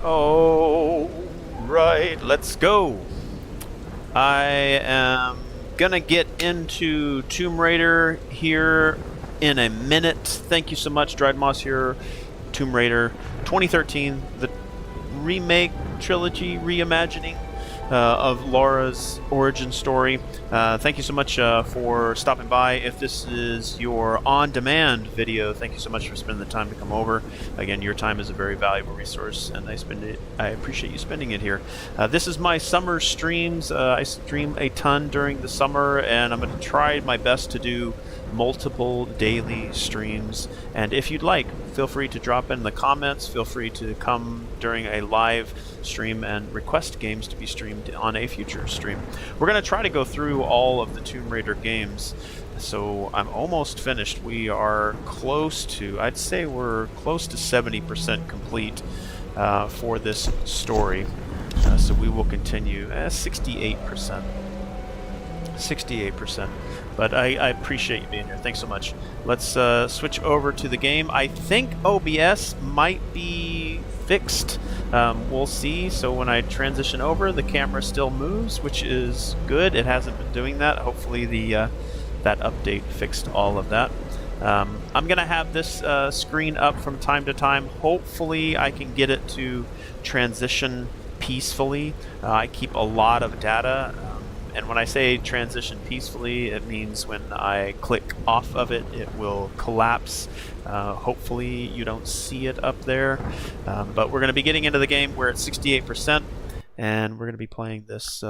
Oh, right, let's go. I am gonna get into Tomb Raider here in a minute. Thank you so much, Dried Moss here. Tomb Raider 2013, the remake trilogy reimagining of Laura's origin story. Thank you so much for stopping by. If this is your on-demand video, thank you so much for spending the time to come over. Again, your time is a very valuable resource, and I appreciate you spending it here. This is my summer streams. I stream a ton during the summer, and I'm going to try my best to do multiple daily streams. And if you'd like, feel free to drop in the comments. Feel free to come during a live stream and request games to be streamed on a future stream. We're going to try to go through all of the Tomb Raider games. So I'm almost finished. We are close to, I'd say we're close to 70% complete for this story. So we will continue 68%. 68%. But I appreciate you being here. Thanks so much. Let's switch over to the game. I think OBS might be fixed. We'll see. So when I transition over, the camera still moves, which is good. It hasn't been doing that. Hopefully the that update fixed all of that. I'm going to have this screen up from time to time. Hopefully I can get it to transition peacefully. I keep a lot of data. And when I say transition peacefully, it means when I click off of it, it will collapse. Hopefully you don't see it up there. But we're going to be getting into the game. We're at 68%, and we're going to be playing this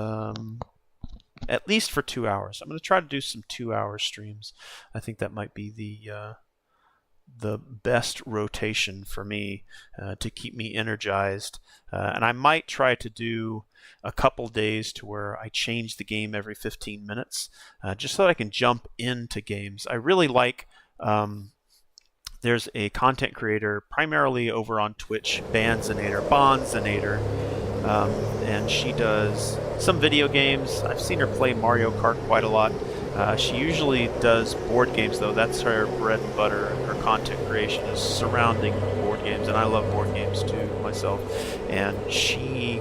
at least for 2 hours. I'm going to try to do some 2-hour streams. I think that might be the best rotation for me to keep me energized. And I might try to do a couple days to where I change the game every 15 minutes, just so that I can jump into games. I really like, there's a content creator primarily over on Twitch, Bonzinator, and she does some video games. I've seen her play Mario Kart quite a lot. She usually does board games, though. That's her bread and butter. Her content creation is surrounding board games, and I love board games too myself. And she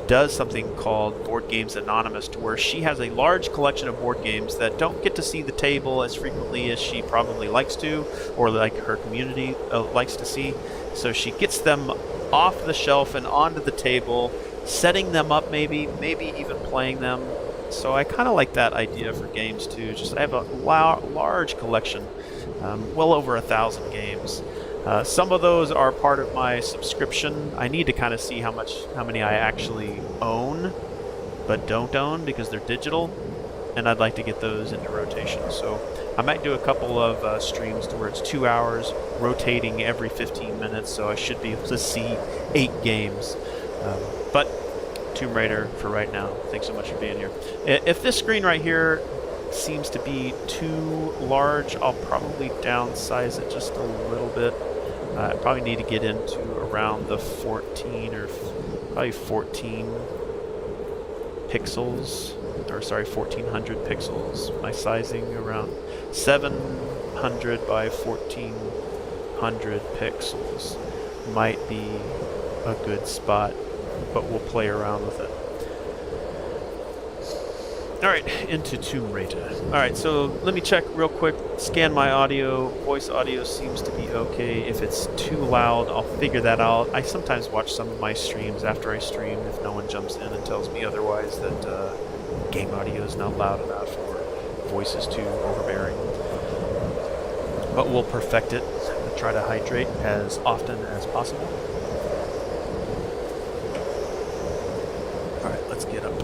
does something called Board Games Anonymous, to where she has a large collection of board games that don't get to see the table as frequently as she probably likes to, or like her community likes to see. So she gets them off the shelf and onto the table, setting them up, maybe even playing them. So I kind of like that idea for games too. Just I have a large collection, well over 1,000 games. Some of those are part of my subscription. I need to kind of see how many I actually own, but don't own because they're digital, and I'd like to get those into rotation. So I might do a couple of streams to where it's 2 hours, rotating every 15 minutes. So I should be able to see 8 games. But Tomb Raider for right now. Thanks so much for being here. If this screen right here seems to be too large, I'll probably downsize it just a little bit. I probably need to get into around the 14 or probably 14 pixels, or sorry, 1400 pixels. My sizing around 700 by 1400 pixels might be a good spot, but we'll play around with it. Alright, into Tomb Raider. Alright, so let me check real quick, scan my audio. Voice audio seems to be okay. If it's too loud, I'll figure that out. I sometimes watch some of my streams after I stream if no one jumps in and tells me otherwise that game audio is not loud enough or voice is too overbearing. But we'll perfect it and try to hydrate as often as possible. Alright, let's get up.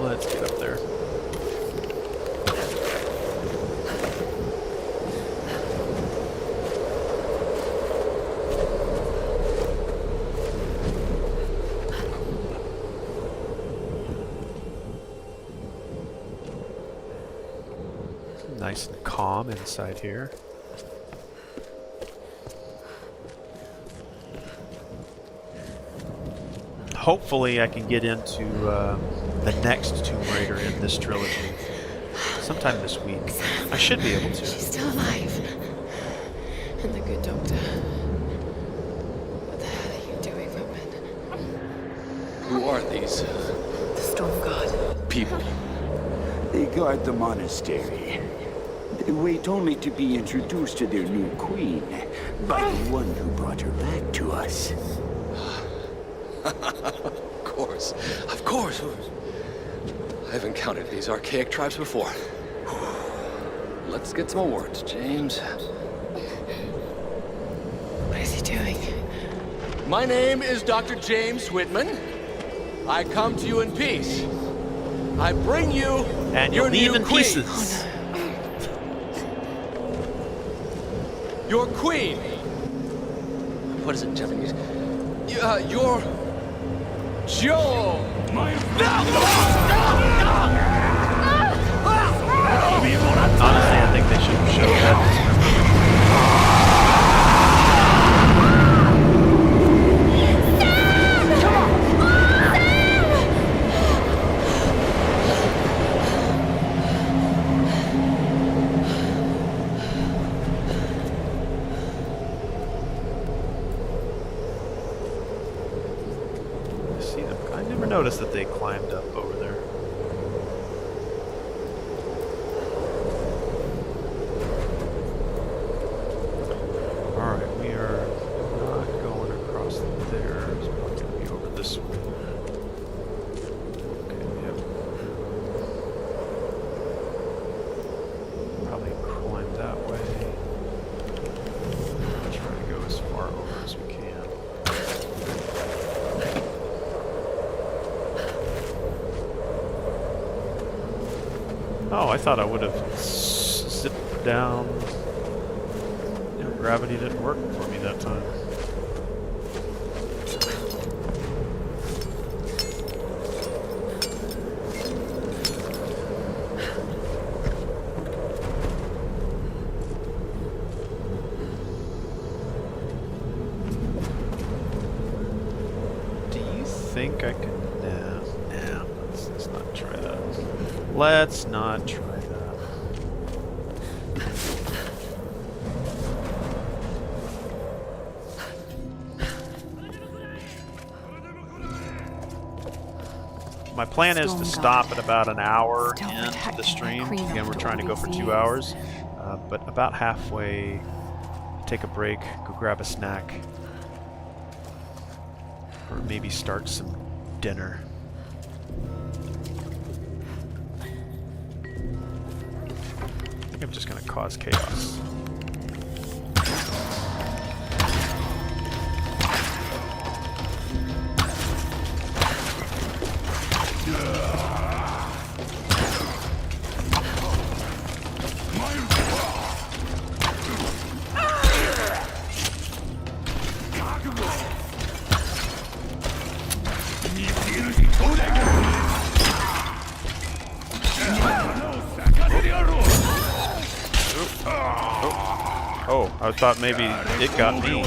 Let's get up there. Nice and calm inside here. Hopefully I can get into the next Tomb Raider in this trilogy sometime this week. I should be able to. She's still alive. And the good doctor. What the hell are you doing, Roman? these The Storm God. people? They guard the monastery. They wait only to be introduced to their new queen by the one who brought her back to us. Of course. Of course. I've encountered these archaic tribes before. Let's get some awards, James. What is he doing? My name is Dr. James Whitman. I come to you in peace. I bring you And your you'll leave new in queen. pieces. Your queen. What is it in Japanese? Your Joe. Honestly, I think they should have showed that. See them? I never noticed that they climbed up over there. Alright, we are not going across there. It's probably going to be over this way. Okay, yep. Probably climb that way. Try to go as far over as we can. Oh, I thought I would have zipped down. You know, gravity didn't work for me that time. Do you think I can? Nah, let's not try that. Let's not try that. My plan is to stop at about an hour into the stream. Again, we're trying to go for 2 hours, but about halfway, take a break, go grab a snack, or maybe start some dinner. I think I'm just going to cause chaos. Oh, I thought maybe it got me.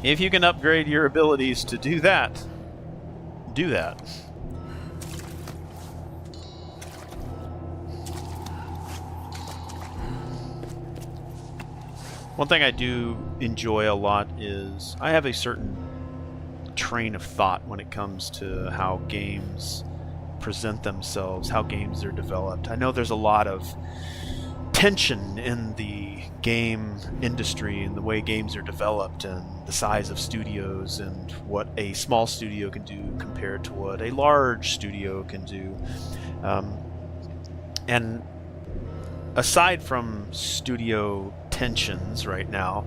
If you can upgrade your abilities to do that, do that. One thing I do enjoy a lot is I have a certain train of thought when it comes to how games present themselves, how games are developed. I know there's a lot of tension in the game industry and the way games are developed and the size of studios and what a small studio can do compared to what a large studio can do. And aside from studio tensions right now,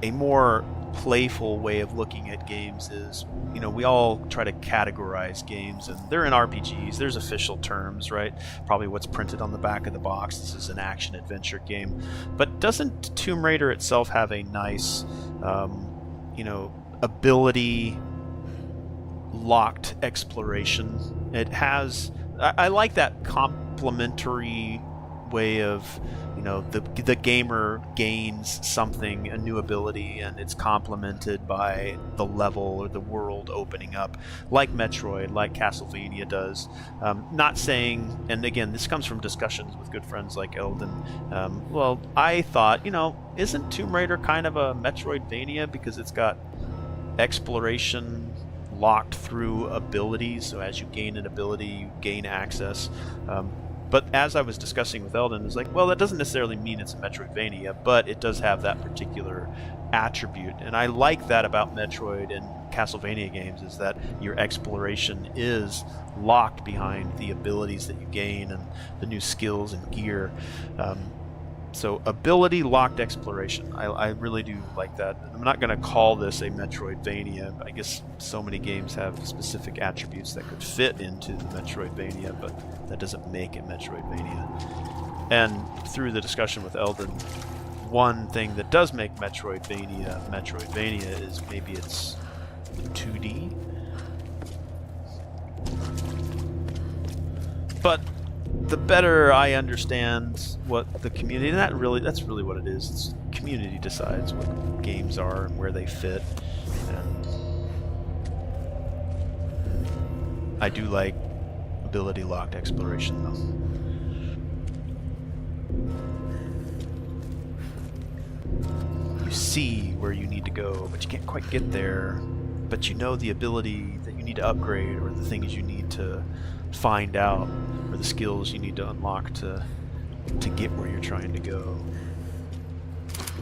a more playful way of looking at games is, you know, we all try to categorize games, and they're in RPGs, there's official terms, right? Probably what's printed on the back of the box. This is an action adventure game. But doesn't Tomb Raider itself have a nice, you know, ability locked exploration? It has, I like that complementary way of, the gamer gains something, a new ability, and it's complemented by the level or the world opening up, like Metroid, like Castlevania does. Not saying, and again, this comes from discussions with good friends like Eldon. Well, I thought, isn't Tomb Raider kind of a Metroidvania because it's got exploration locked through abilities, so as you gain an ability, you gain access. But as I was discussing with Eldon, it's like, well, that doesn't necessarily mean it's a Metroidvania, but it does have that particular attribute. And I like that about Metroid and Castlevania games, is that your exploration is locked behind the abilities that you gain and the new skills and gear. So ability locked exploration. I really do like that. I'm not going to call this a Metroidvania. I guess so many games have specific attributes that could fit into the Metroidvania, but that doesn't make it Metroidvania. And through the discussion with Eldon, one thing that does make Metroidvania is maybe it's 2D. But the better I understand what the community, and that's really what it is. It's community decides what games are and where they fit. And I do like ability locked exploration though. You see where you need to go, but you can't quite get there. But you know the ability that you need to upgrade, or the things you need to find out, or the skills you need to unlock to get where you're trying to go.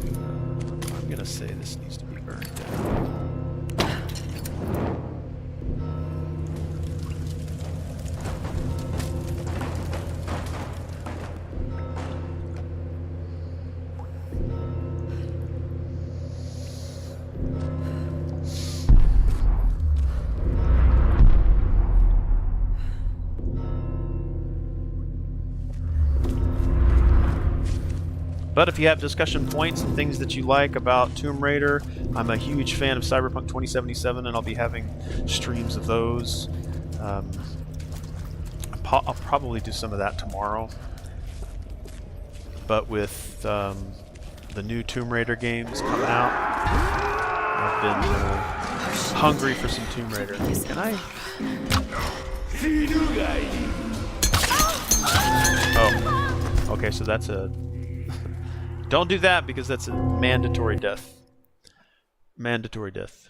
I'm gonna say this needs to be burned down. But if you have discussion points and things that you like about Tomb Raider, I'm a huge fan of Cyberpunk 2077, and I'll be having streams of those. I'll probably do some of that tomorrow. But with the new Tomb Raider games coming out, I've been hungry for some Tomb Raider. Can I? Oh. Okay, so that's a... Don't do that, because that's a mandatory death. Mandatory death.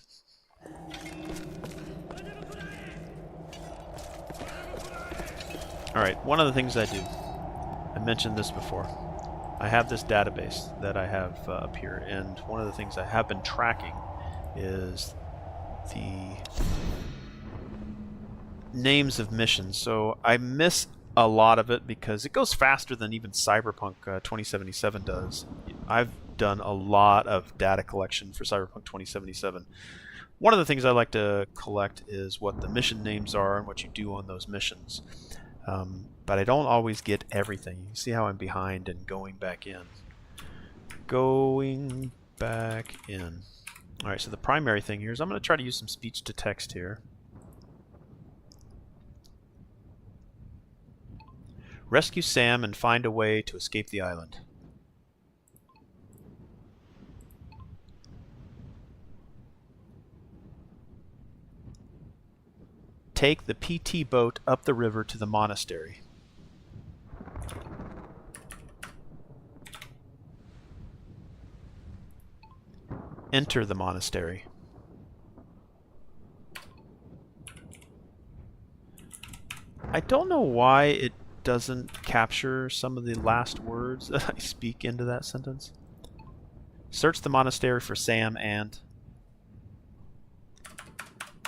Alright, one of the things I do, I mentioned this before, I have this database that I have up here, and one of the things I have been tracking is the names of missions. So I miss a lot of it because it goes faster than even Cyberpunk 2077 does. I've done a lot of data collection for Cyberpunk 2077. One of the things I like to collect is what the mission names are and what you do on those missions. But I don't always get everything. You see how I'm behind and going back in. Going back in. Alright, so the primary thing here is I'm going to try to use some speech to text here. Rescue Sam and find a way to escape the island. Take the PT boat up the river to the monastery. Enter the monastery. I don't know why it doesn't capture some of the last words that I speak into that sentence. Search the monastery for Sam and...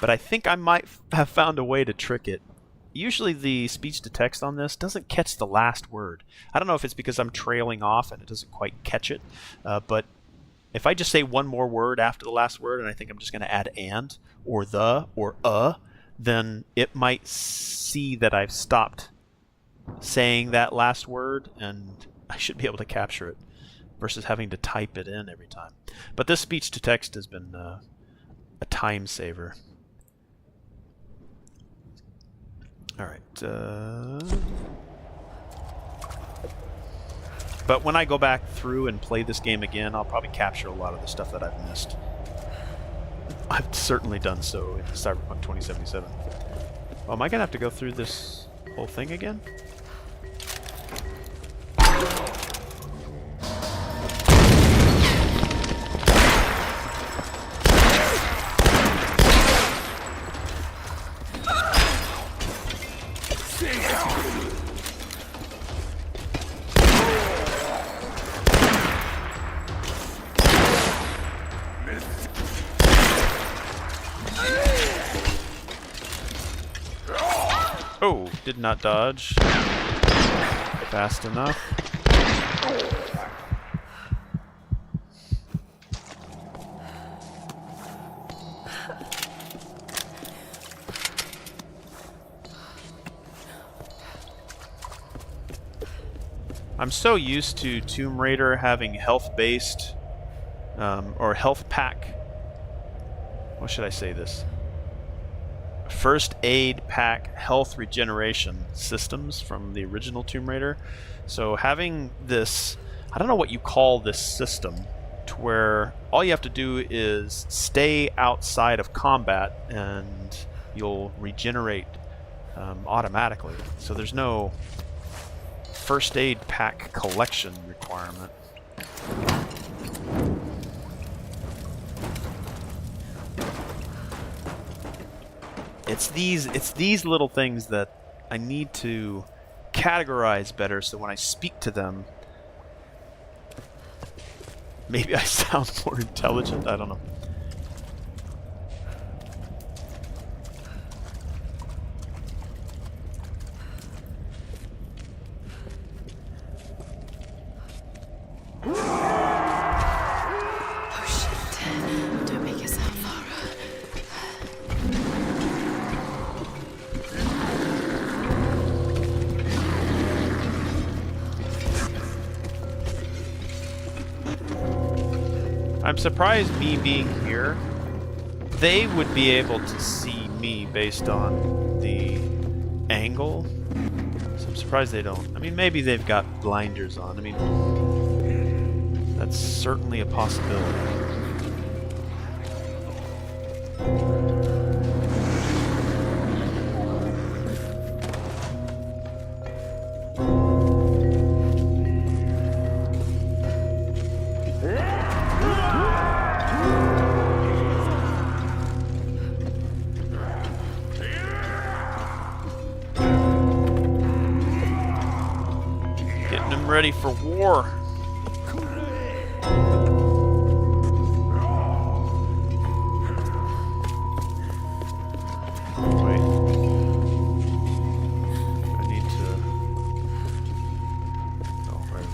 But I think I might have found a way to trick it. Usually the speech-to-text on this doesn't catch the last word. I don't know if it's because I'm trailing off and it doesn't quite catch it, but if I just say one more word after the last word, and I think I'm just going to add and, or the, or then it might see that I've stopped saying that last word, and I should be able to capture it versus having to type it in every time. But this speech to text has been a time saver. All right. But when I go back through and play this game again, I'll probably capture a lot of the stuff that I've missed. I've certainly done so in Cyberpunk 2077. Oh, am I going to have to go through this whole thing again? Oh, did not dodge fast enough. I'm so used to Tomb Raider having health-based or health pack. What should I say this? First aid pack health regeneration systems from the original Tomb Raider. So having this, I don't know what you call this system, to where all you have to do is stay outside of combat and you'll regenerate automatically. So there's no first aid pack collection requirement. It's these little things that I need to categorize better, so when I speak to them, maybe I sound more intelligent. I don't know. Oh shit. Don't make yourself, Laura. I'm surprised me being here, they would be able to see me based on the angle. So I'm surprised they don't. I mean, maybe they've got blinders on. I mean, that's certainly a possibility. Ready for war. Wait. I need to... Oh, right.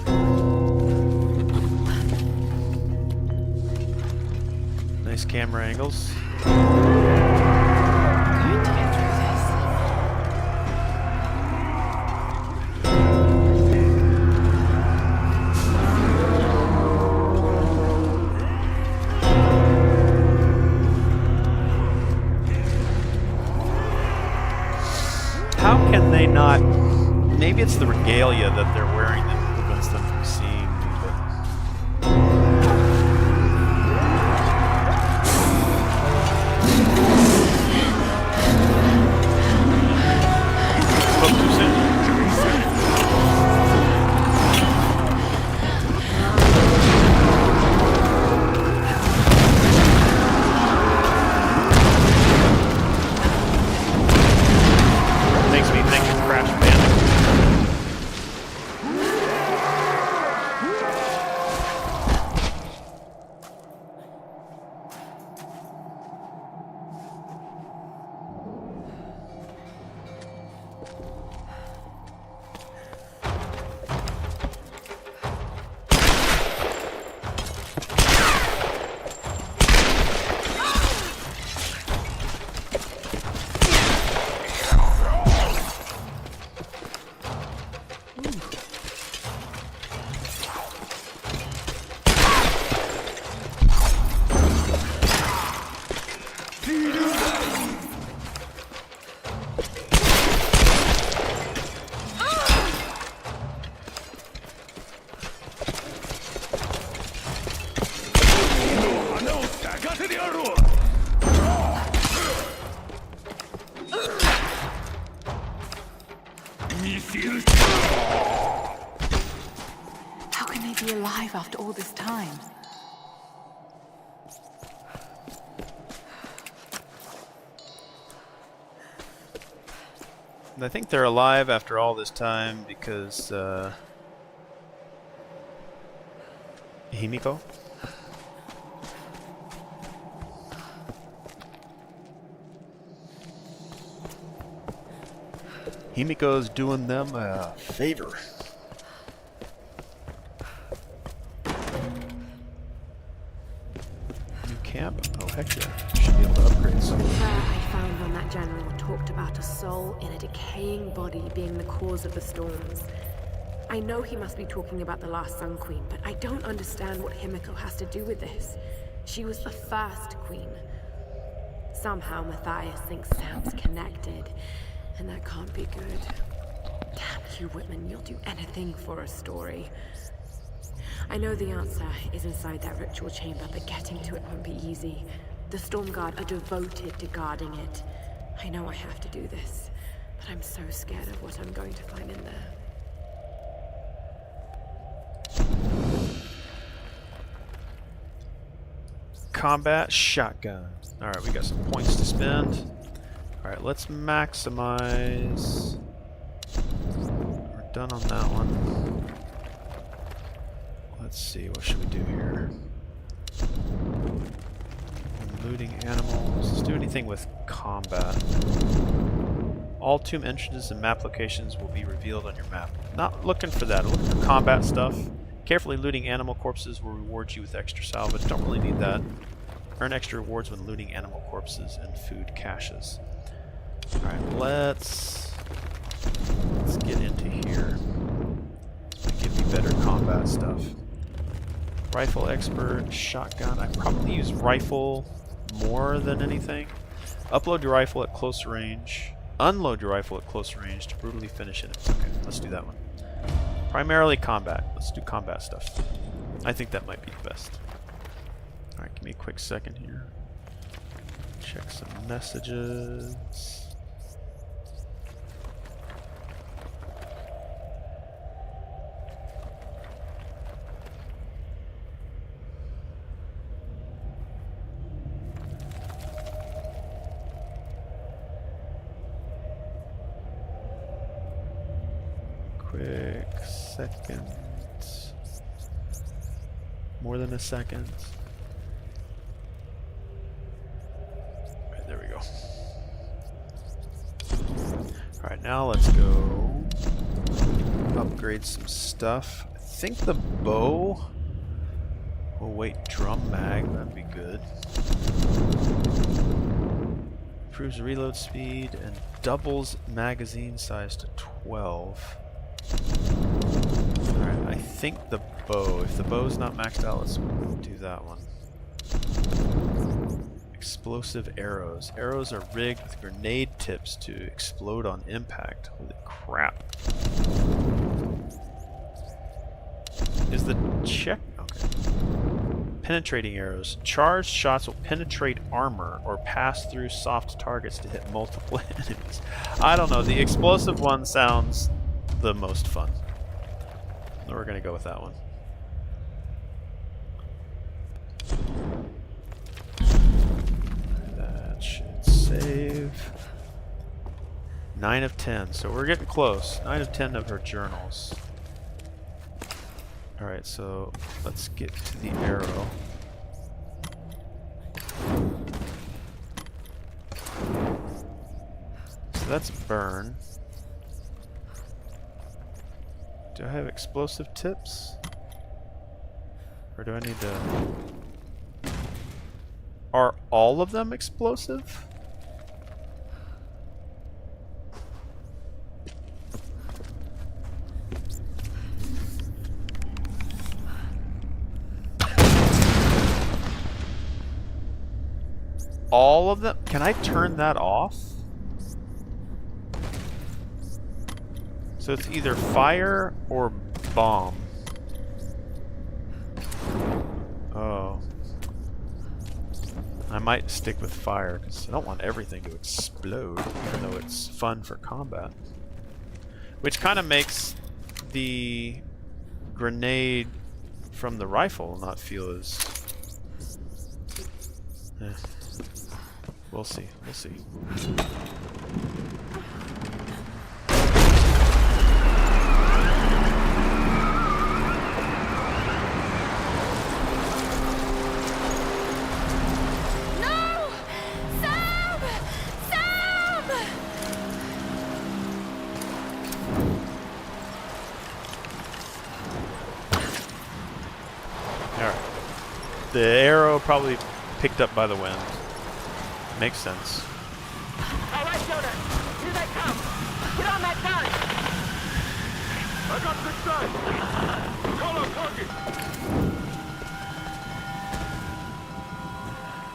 Nice camera angles. Going to get through this. How can they not... Maybe it's the regalia that they're wearing that prevents them from seeing me, but... Spoke too soon. Makes me think of Crash Bandicoot. How can they be alive after all this time? And I think they're alive after all this time because Himiko. Himiko's doing them a favor. New camp? Oh heck yeah. Should be able to upgrade some. The prayer I found on that general talked about a soul in a decaying body being the cause of the storms. I know he must be talking about the last Sun Queen, but I don't understand what Himiko has to do with this. She was the first queen. Somehow Matthias thinks Sam's connected, and that can't be good. Damn you, Whitman, you'll do anything for a story. I know the answer is inside that ritual chamber, but getting to it won't be easy. The Stormguard are devoted to guarding it. I know I have to do this, but I'm so scared of what I'm going to find in there. Combat shotgun. Alright, we got some points to spend. Alright, let's maximize. We're done on that one. Let's see, what should we do here? Looting animals. Let's do anything with combat. All tomb entrances and map locations will be revealed on your map. Not looking for that. Looking for combat stuff. Carefully looting animal corpses will reward you with extra salvage. Don't really need that. Earn extra rewards when looting animal corpses and food caches. Alright, let's get into here. Give me better combat stuff. Rifle expert, shotgun. I probably use rifle more than anything. Upload your rifle at close range. Unload your rifle at close range to brutally finish it. Okay, let's do that one. Primarily combat. Let's do combat stuff. I think that might be the best. Alright, give me a quick second here. Check some messages. Quick second. More than a second. Right, there we go. Alright, now let's go upgrade some stuff. I think the bow will wait drum mag, that'd be good. Improves reload speed and doubles magazine size to 12. Alright, I think the bow. If the bow's not maxed out, let's do that one. Explosive arrows. Arrows are rigged with grenade tips to explode on impact. Holy crap. Is the check... Okay. Penetrating arrows. Charged shots will penetrate armor or pass through soft targets to hit multiple enemies. I don't know. The explosive one sounds the most fun. So we're going to go with that one. That should save. 9 of 10. So we're getting close. 9 of 10 of her journals. Alright, so let's get to the arrow. So that's burn. Do I have explosive tips? Or do I need to... Are all of them explosive? All of them? Can I turn that off? So it's either fire or bomb. Oh. I might stick with fire because I don't want everything to explode, even though it's fun for combat. Which kind of makes the grenade from the rifle not feel as... We'll see. We'll see. No! Sam! Sam! Alright. The arrow probably picked up by the wind. Makes sense. All right, Jonah. Here they come. Get on that gun. I got the gun. Call on target.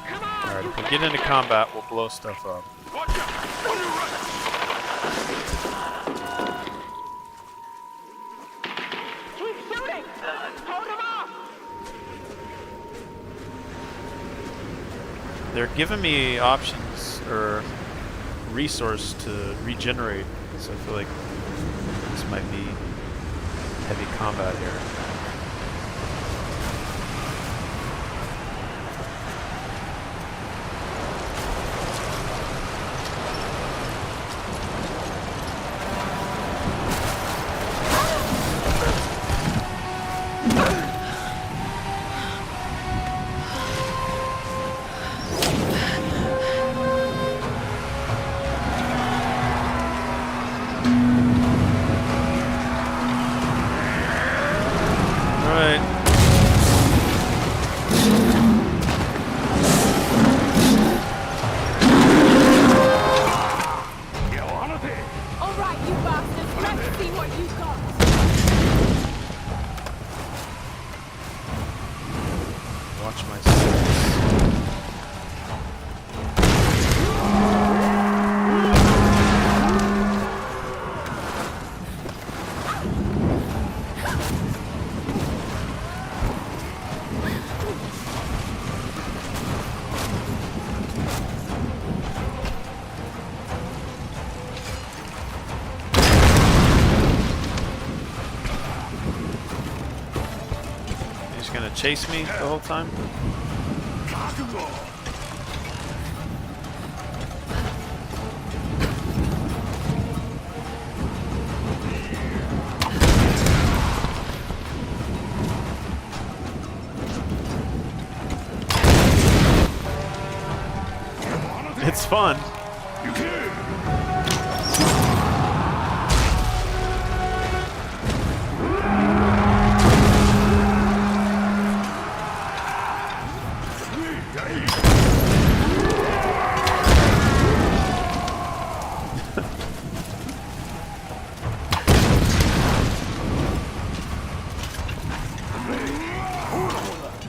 Come on. Alright, if we get into combat, we'll blow stuff up. Watch out. On your right. Keep shooting. Hold him off. They're giving me options or resource to regenerate, so I feel like this might be heavy combat here. All right, you bastards. Let's see what you got. Watch my steps. He's gonna chase me the whole time? It's fun.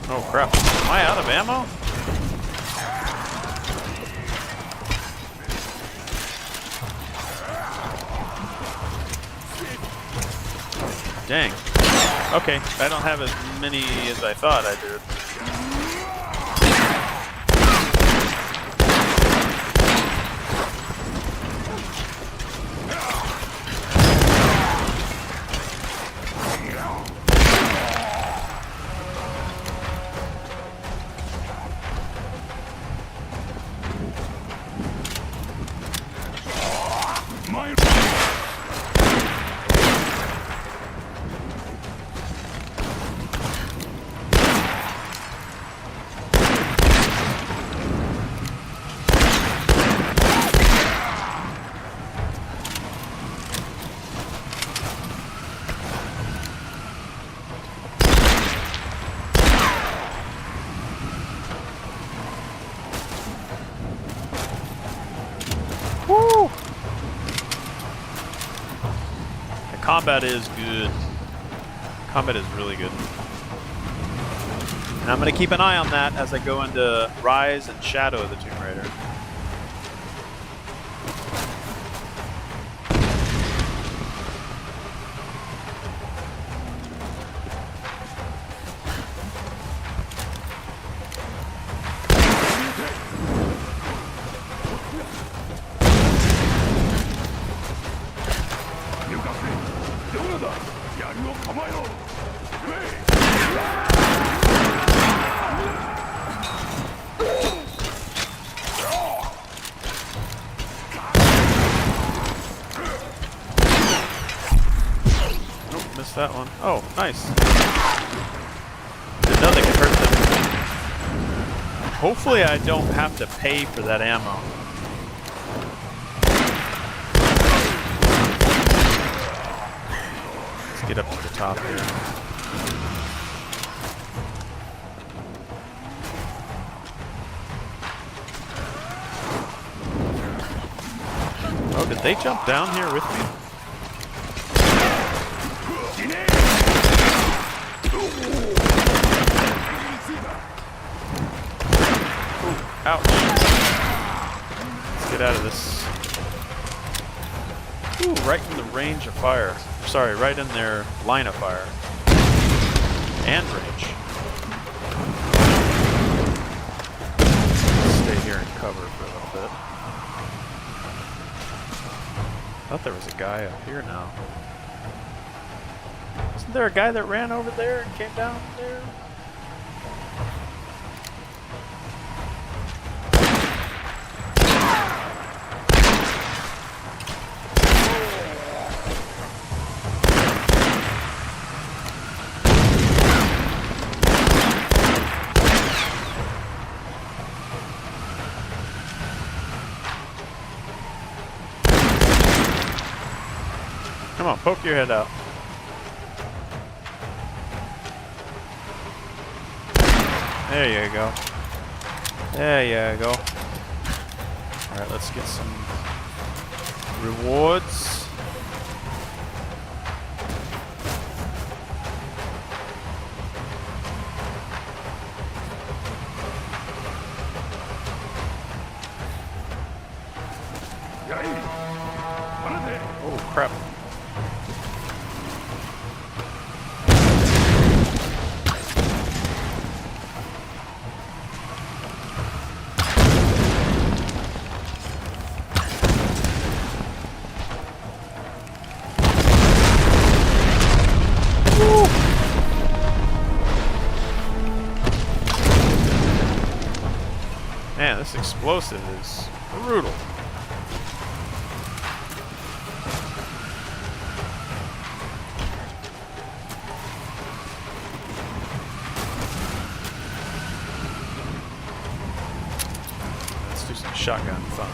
Oh crap. Am I out of ammo? Dang. Okay, I don't have as many as I thought I did. Woo! The combat is good. Combat is really good. And I'm going to keep an eye on that as I go into Rise and Shadow of the Tomb Raider. You got me. Nope, missed that one. Oh, nice. Didn't know they could hurt them. Hopefully I don't have to pay for that ammo. Let's get up to the top here. Oh, did they jump down here with me? Ooh, ouch. Let's get out of this. Ooh, right in the range of fire. Sorry, right in their line of fire. And range. Let's stay here and cover for a little bit. I thought there was a guy up here now. Isn't there a guy that ran over there and came down there? Come on, poke your head out. There you go. There you go. Alright, let's get some rewards. Oh, crap. Man, this explosive is brutal. Let's do some shotgun fun.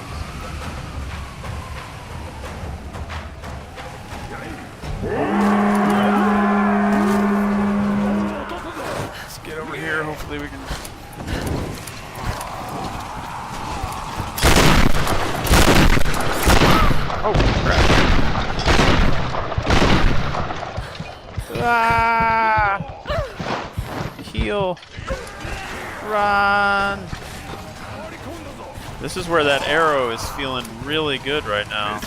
Let's get over here. Hopefully we can. Oh, crap. Ah! Heal. Run. This is where that arrow is feeling really good right now.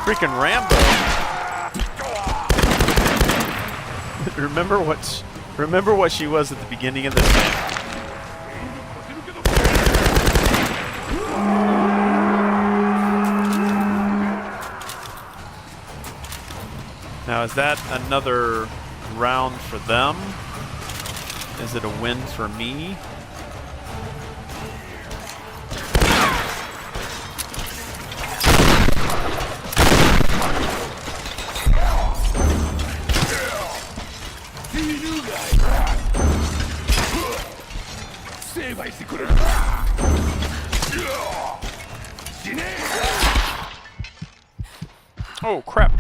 Freaking Rambo. Remember what she was at the beginning of this game. Now is that another round for them? Is it a win for me? Oh crap.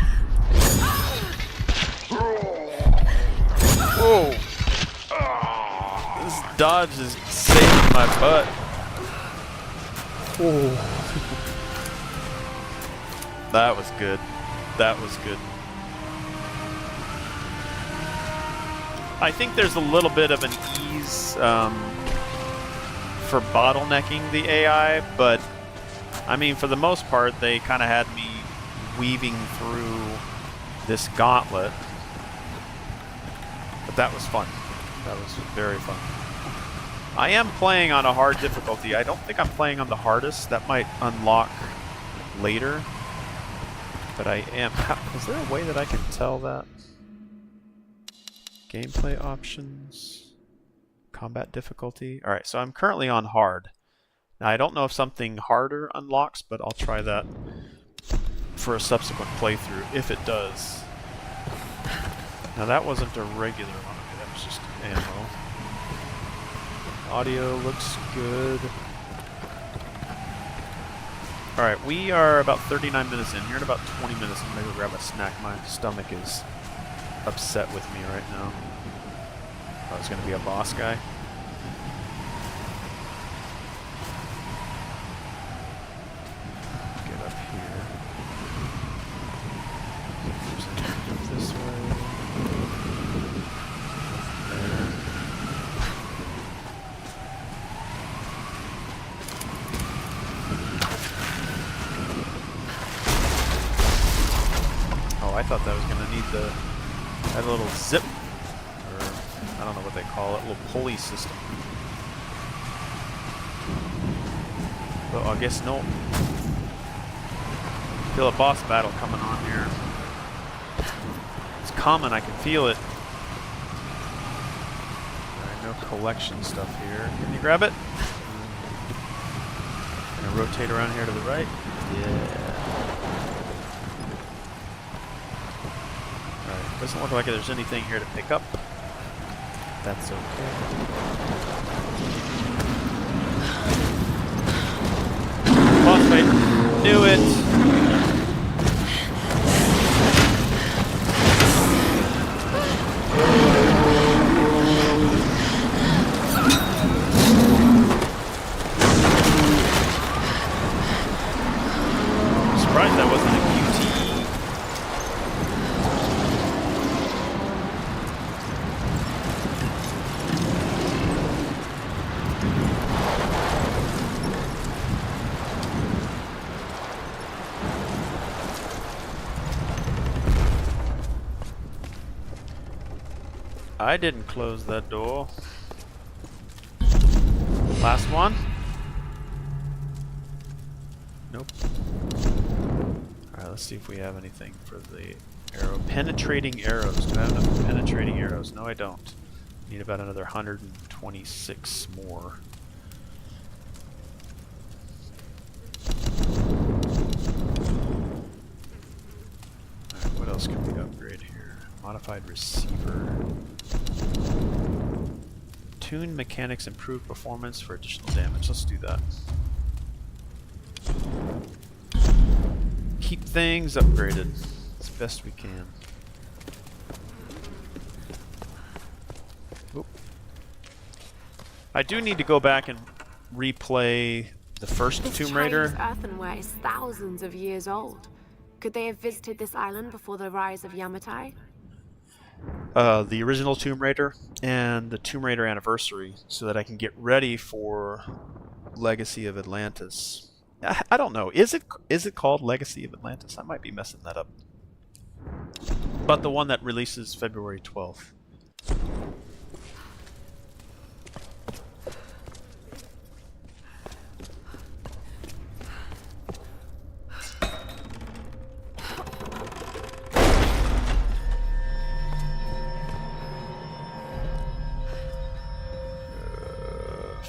Whoa. dodge is saving my butt. Oh. That was good. That was good. I think there's a little bit of an ease for bottlenecking the AI, but I mean, for the most part, they kind of had me weaving through this gauntlet. But that was fun. That was very fun. I am playing on a hard difficulty. I don't think I'm playing on the hardest. That might unlock later. But I am. Is there a way that I can tell that? Gameplay options. Combat difficulty. Alright, so I'm currently on hard. Now I don't know if something harder unlocks, but I'll try that for a subsequent playthrough, if it does. Now that wasn't a regular one. Okay, that was just ammo. Audio looks good. Alright, we are about 39 minutes in. Here in about 20 minutes, I'm gonna go grab a snack. My stomach is upset with me right now. Oh, it's gonna be a boss guy. Get up here. This way. There. Oh, I thought that was gonna need the that little zip, or I don't know what they call it, little pulley system. But I guess no. Feel a boss battle coming on here. It's coming, I can feel it. Alright, no collection stuff here. Can you grab it? Gonna rotate around here to the right. Yeah. Alright, doesn't look like there's anything here to pick up. That's okay. Boss fight. Knew it! Surprised that wasn't a QTE. I didn't close that door. Last one? Nope. Alright, let's see if we have anything for the arrow. Penetrating arrows. Do I have enough penetrating arrows? No, I don't. Need about another 126 more. Alright, what else can we upgrade here? Modified receiver. Tune mechanics, improve performance for additional damage. Let's do that. Keep things upgraded as best we can. Oop. I do need to go back and replay the first Tomb Raider. This Chinese earthenware is thousands of years old. Could they have visited this island before the rise of Yamatai? The original Tomb Raider and the Tomb Raider Anniversary, so that I can get ready for Legacy of Atlantis. I don't know. Is it called Legacy of Atlantis? I might be messing that up. But the one that releases February 12th.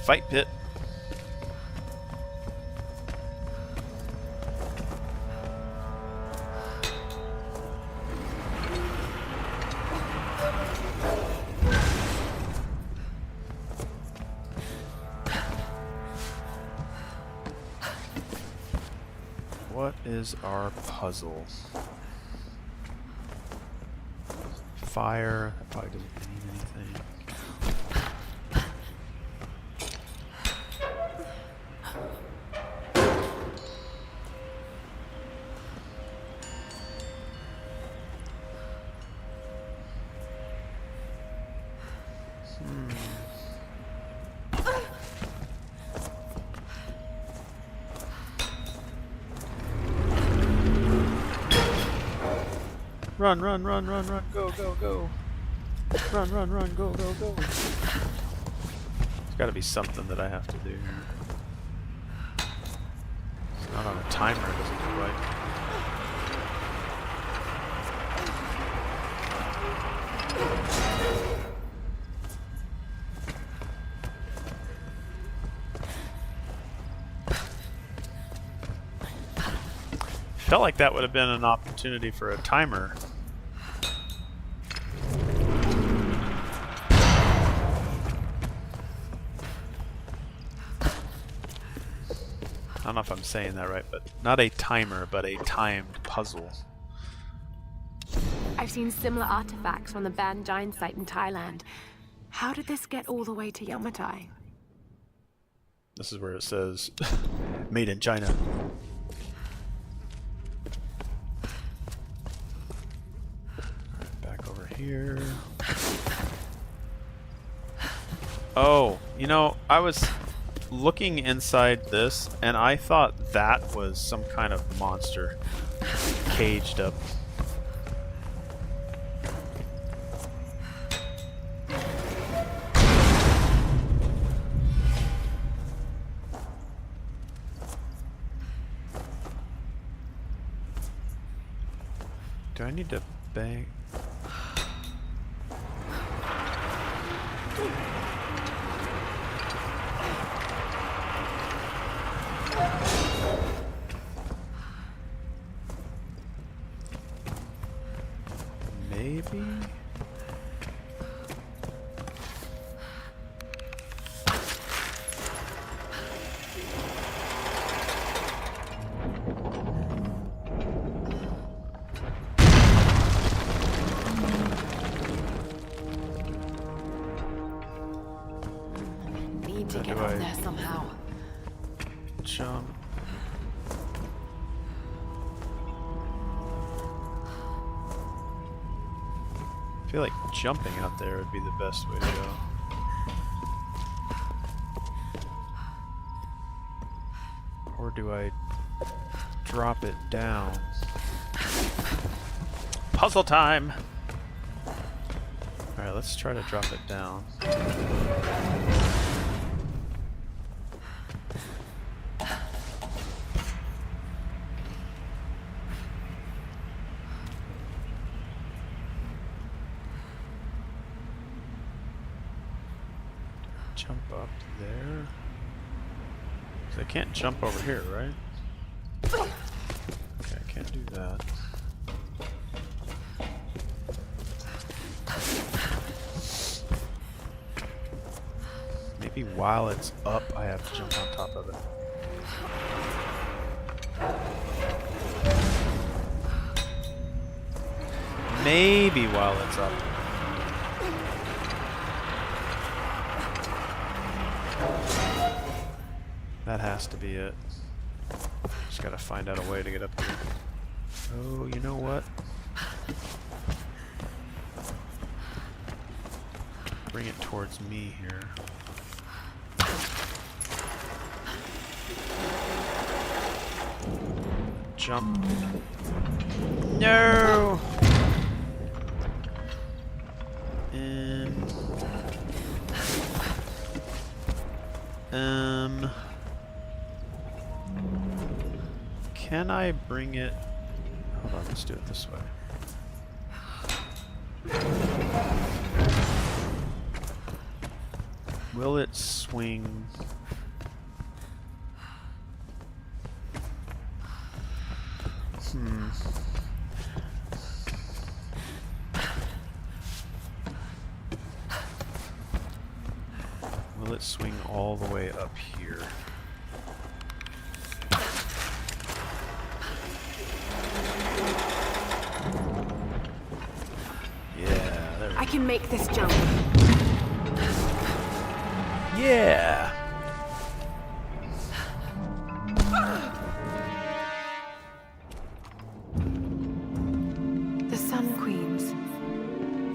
Fight pit. What is our puzzle? Fire. That probably doesn't mean anything. Run, run, run, run, run, go, go, go. Run, run, run, go, go, go. There's gotta be something that I have to do here. It's not on a timer, it doesn't look like. Felt like that would have been an opportunity for a timer. I don't know if I'm saying that right, but not a timer, but a timed puzzle. I've seen similar artifacts from the Ban Giant site in Thailand. How did this get all the way to Yamatai? This is where it says, made in China. Back over here. Oh, you know, I was looking inside this, and I thought that was some kind of monster caged up. Do I need to bang? Maybe? Need to How get do up I there somehow. jump? I feel like jumping out there would be the best way to go. Or do I drop it down? Puzzle time! Alright, let's try to drop it down. Jump up there. 'Cause I can't jump over here, right? Okay, I can't do that. Maybe while it's up, I have to jump on top of it. Maybe while it's up. That has to be it. Just gotta find out a way to get up there. Oh, you know what? Bring it towards me here. Jump. No! Can I bring it? Hold on, let's do it this way. Will it swing? Will it swing all the way up here? Yeah, there we go. I can make this jump. Yeah! The Sun Queens.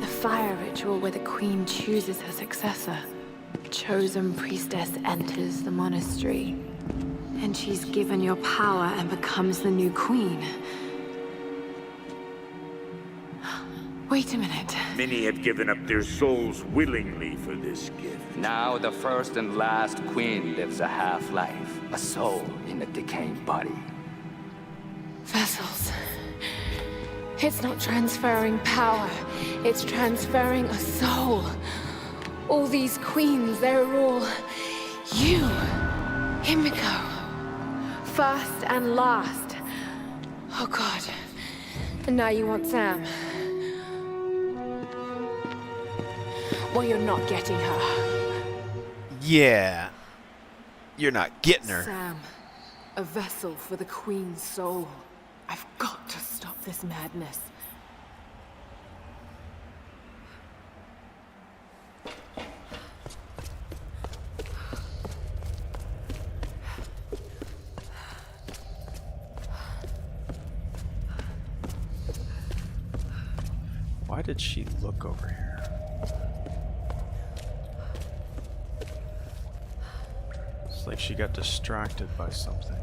The fire ritual where the queen Queen chooses her successor. A chosen priestess enters the monastery. And she's given your power and becomes the new queen. Wait a minute. Many have given up their souls willingly for this gift. Now the first and last queen lives a half-life, a soul in a decaying body. Vessels. It's not transferring power. It's transferring a soul. All these queens, they're all you. Himiko. First and last. Oh God. And now you want Sam. Well, you're not getting her. Yeah. You're not getting her. Sam. A vessel for the Queen's soul. I've got to stop this madness. Why did she look over here? It's like she got distracted by something.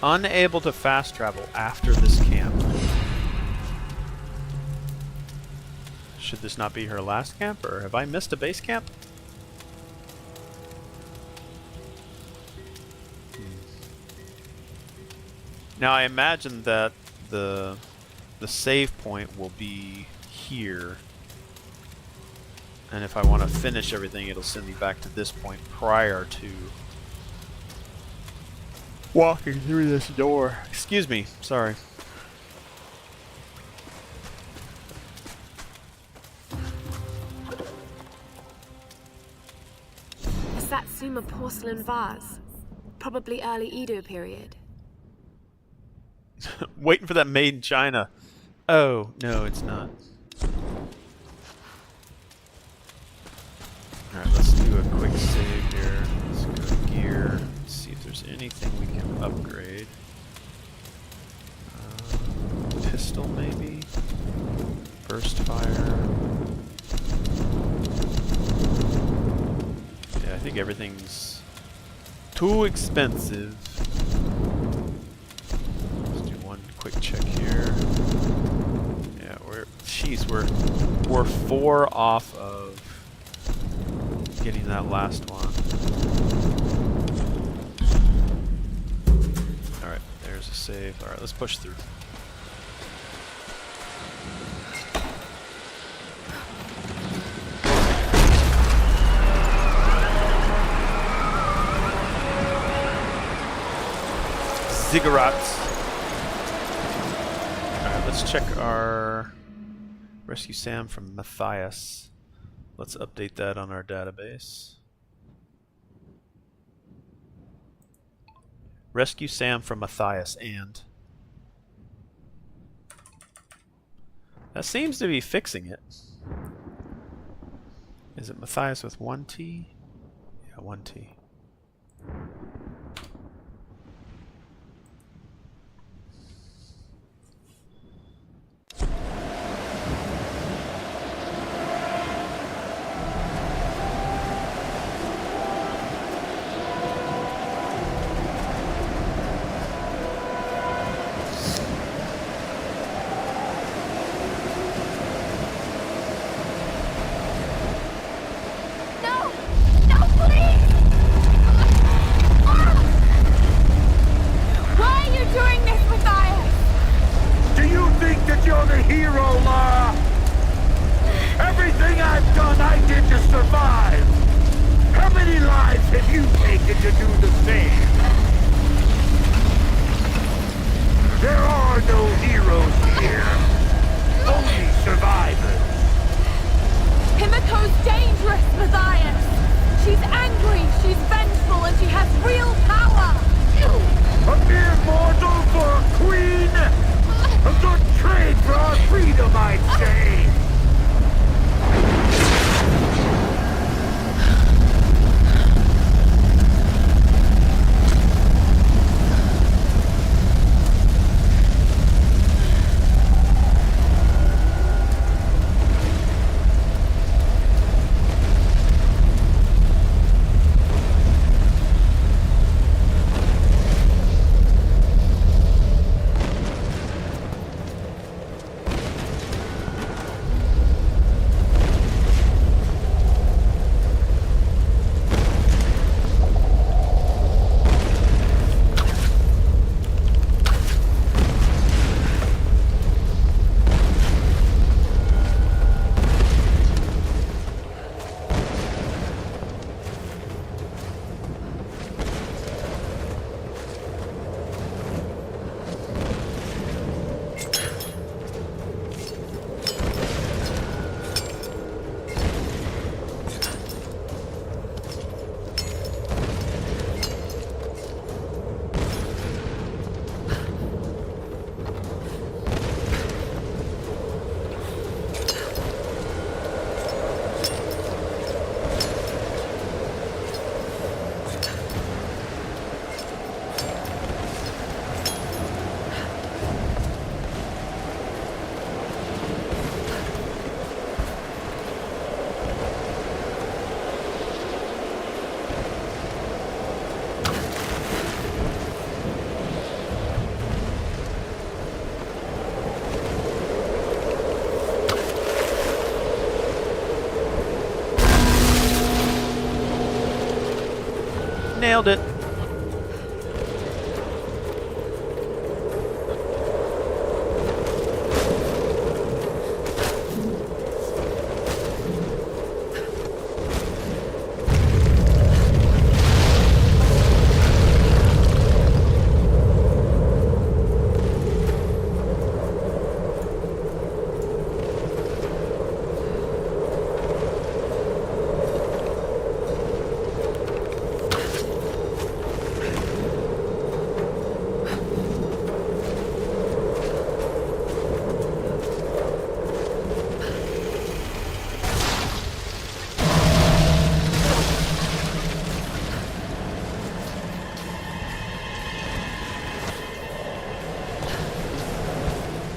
Unable to fast travel after this camp. Should this not be her last camp, or have I missed a base camp? Now I imagine that the save point will be here, and if I want to finish everything, it'll send me back to this point prior to walking through this door. Excuse me, sorry. A Satsuma porcelain vase. Probably early Edo period. Waiting for that made in China. Oh, no, it's not. Alright, let's do a quick save here. Let's go to gear. Let's see if there's anything we can upgrade. Pistol, maybe? Burst fire. Yeah, I think everything's too expensive. Let's do one quick check here. Yeah, we're 4 off of getting that last one. Alright, there's a save. Alright, let's push through. Ziggurats. Alright, let's check our rescue Sam from Matthias. Let's update that on our database. Rescue Sam from Matthias and... That seems to be fixing it. Is it Matthias with 1 T? Yeah, 1 T. Nailed it.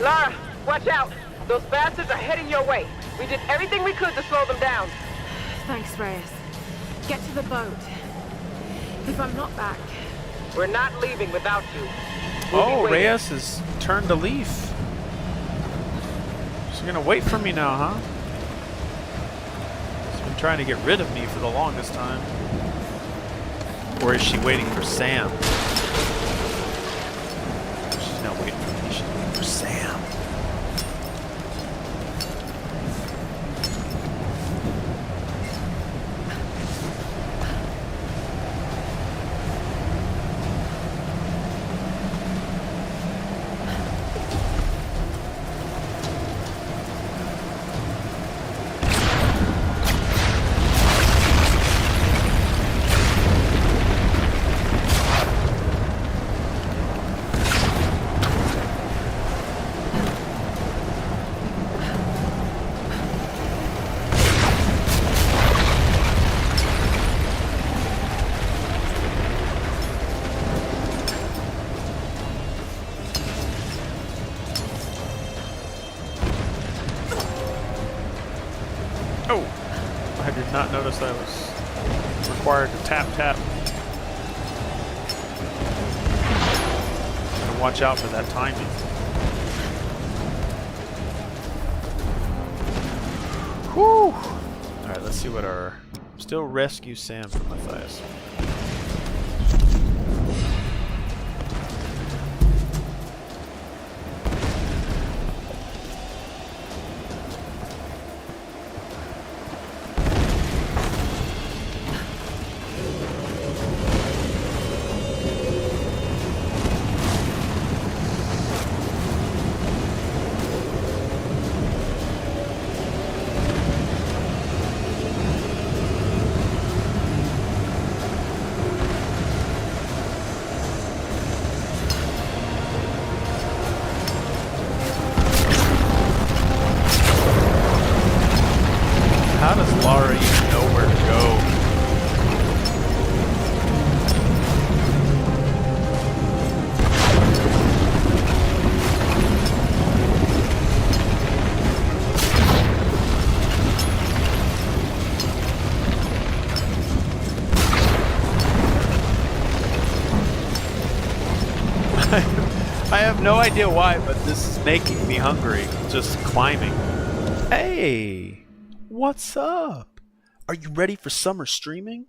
Lara, watch out. Those bastards are heading your way. We did everything we could to slow them down. Thanks, Reyes. Get to the boat. If I'm not back, We're not leaving without you. We'll be Oh, waiting. Reyes has turned a leaf. She's gonna wait for me now, huh? She's been trying to get rid of me for the longest time. Or is she waiting for Sam? She's not waiting for me, she's waiting for Sam. Oh! I did not notice I was required to tap. Gotta watch out for that timing. Whew! Alright, let's see what our... Still rescue Sam from Matthias. How does Lara even know where to go? I have no idea why, but this is making me hungry. Just climbing. Hey! What's up? Are you ready for summer streaming?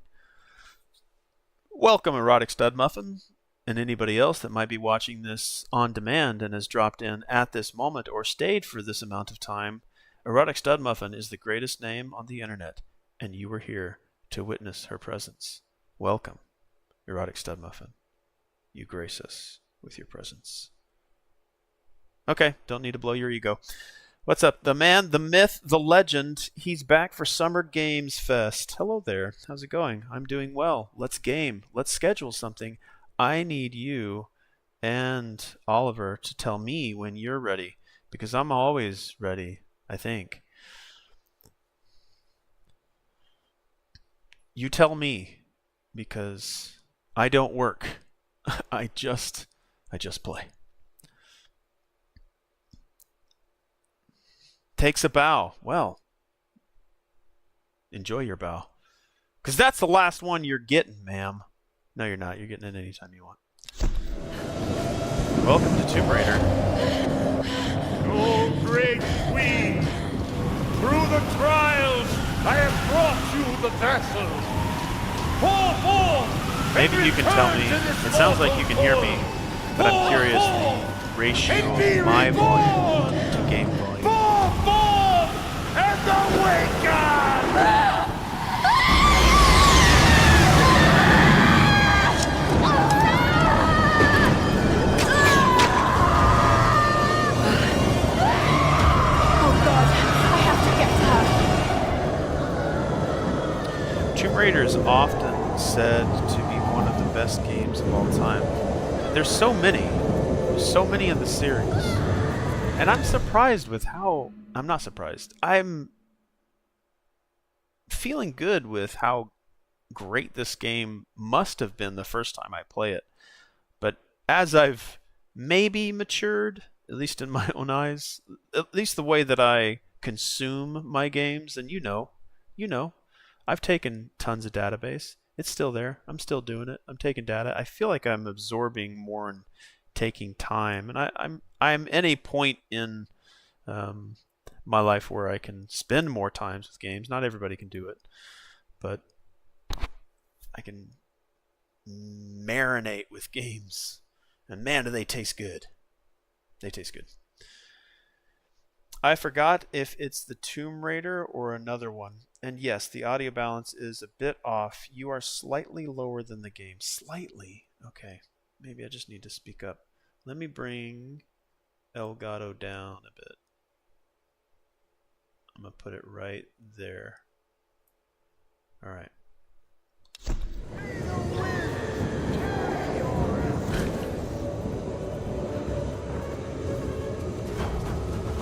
Welcome, Erotic Stud Muffin, and anybody else that might be watching this on demand and has dropped in at this moment or stayed for this amount of time. Erotic Stud Muffin is the greatest name on the internet, and you were here to witness her presence. Welcome, Erotic Stud Muffin. You grace us with your presence. Okay, don't need to blow your ego. What's up? The man, the myth, the legend. He's back for Summer Games Fest. Hello there. How's it going? I'm doing well. Let's game. Let's schedule something. I need you and Oliver to tell me when you're ready, because I'm always ready, I think. You tell me, because I don't work. I just play. Takes a bow. Well, enjoy your bow. Because that's the last one you're getting, ma'am. No, you're not. You're getting it anytime you want. Welcome to Tomb Raider. O great queen, through the trials I have brought you the vessels. Pour forth Maybe you can tell me. It sounds like you can hear me, but I'm curious the ratio of my volume to game volume. Fall! And the wicked! Tomb Raider is often said to be one of the best games of all time. There's so many in the series. And I'm surprised with how... I'm not surprised. I'm feeling good with how great this game must have been the first time I play it. But as I've maybe matured, at least in my own eyes, at least the way that I consume my games, and you know, I've taken tons of database. It's still there. I'm still doing it. I'm taking data. I feel like I'm absorbing more and taking time. And I'm in a point in my life where I can spend more times with games. Not everybody can do it, but I can marinate with games. And man, do they taste good. They taste good. I forgot if it's the Tomb Raider or another one. And yes, the audio balance is a bit off. You are slightly lower than the game. Slightly. Okay. Maybe I just need to speak up. Let me bring Elgato down a bit. I'm going to put it right there. All right.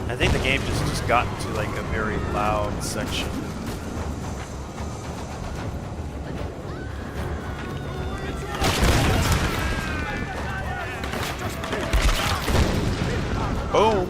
I think the game just got into like a very loud section. Boom.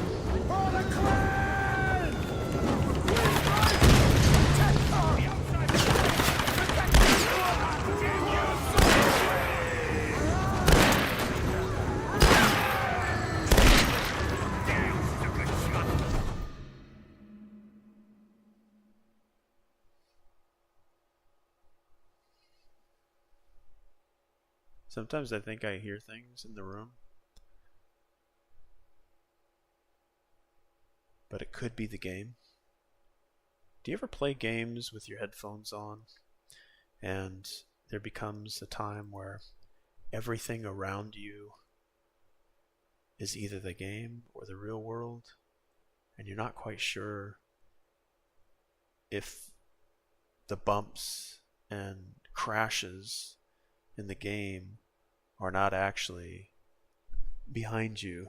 Sometimes I think I hear things in the room, but it could be the game. Do you ever play games with your headphones on and there becomes a time where everything around you is either the game or the real world, and you're not quite sure if the bumps and crashes in the game are not actually behind you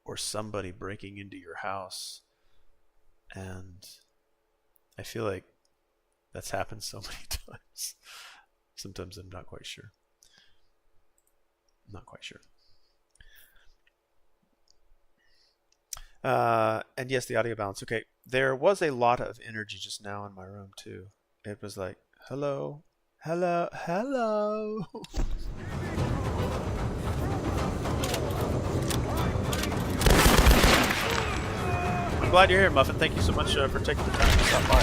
or somebody breaking into your house? And I feel like that's happened so many times. Sometimes I'm not quite sure. Not quite sure. And yes, the audio balance. Okay, there was a lot of energy just now in my room too. It was like, hello, hello, hello. I'm glad you're here, Muffin. Thank you so much for taking the time to stop by.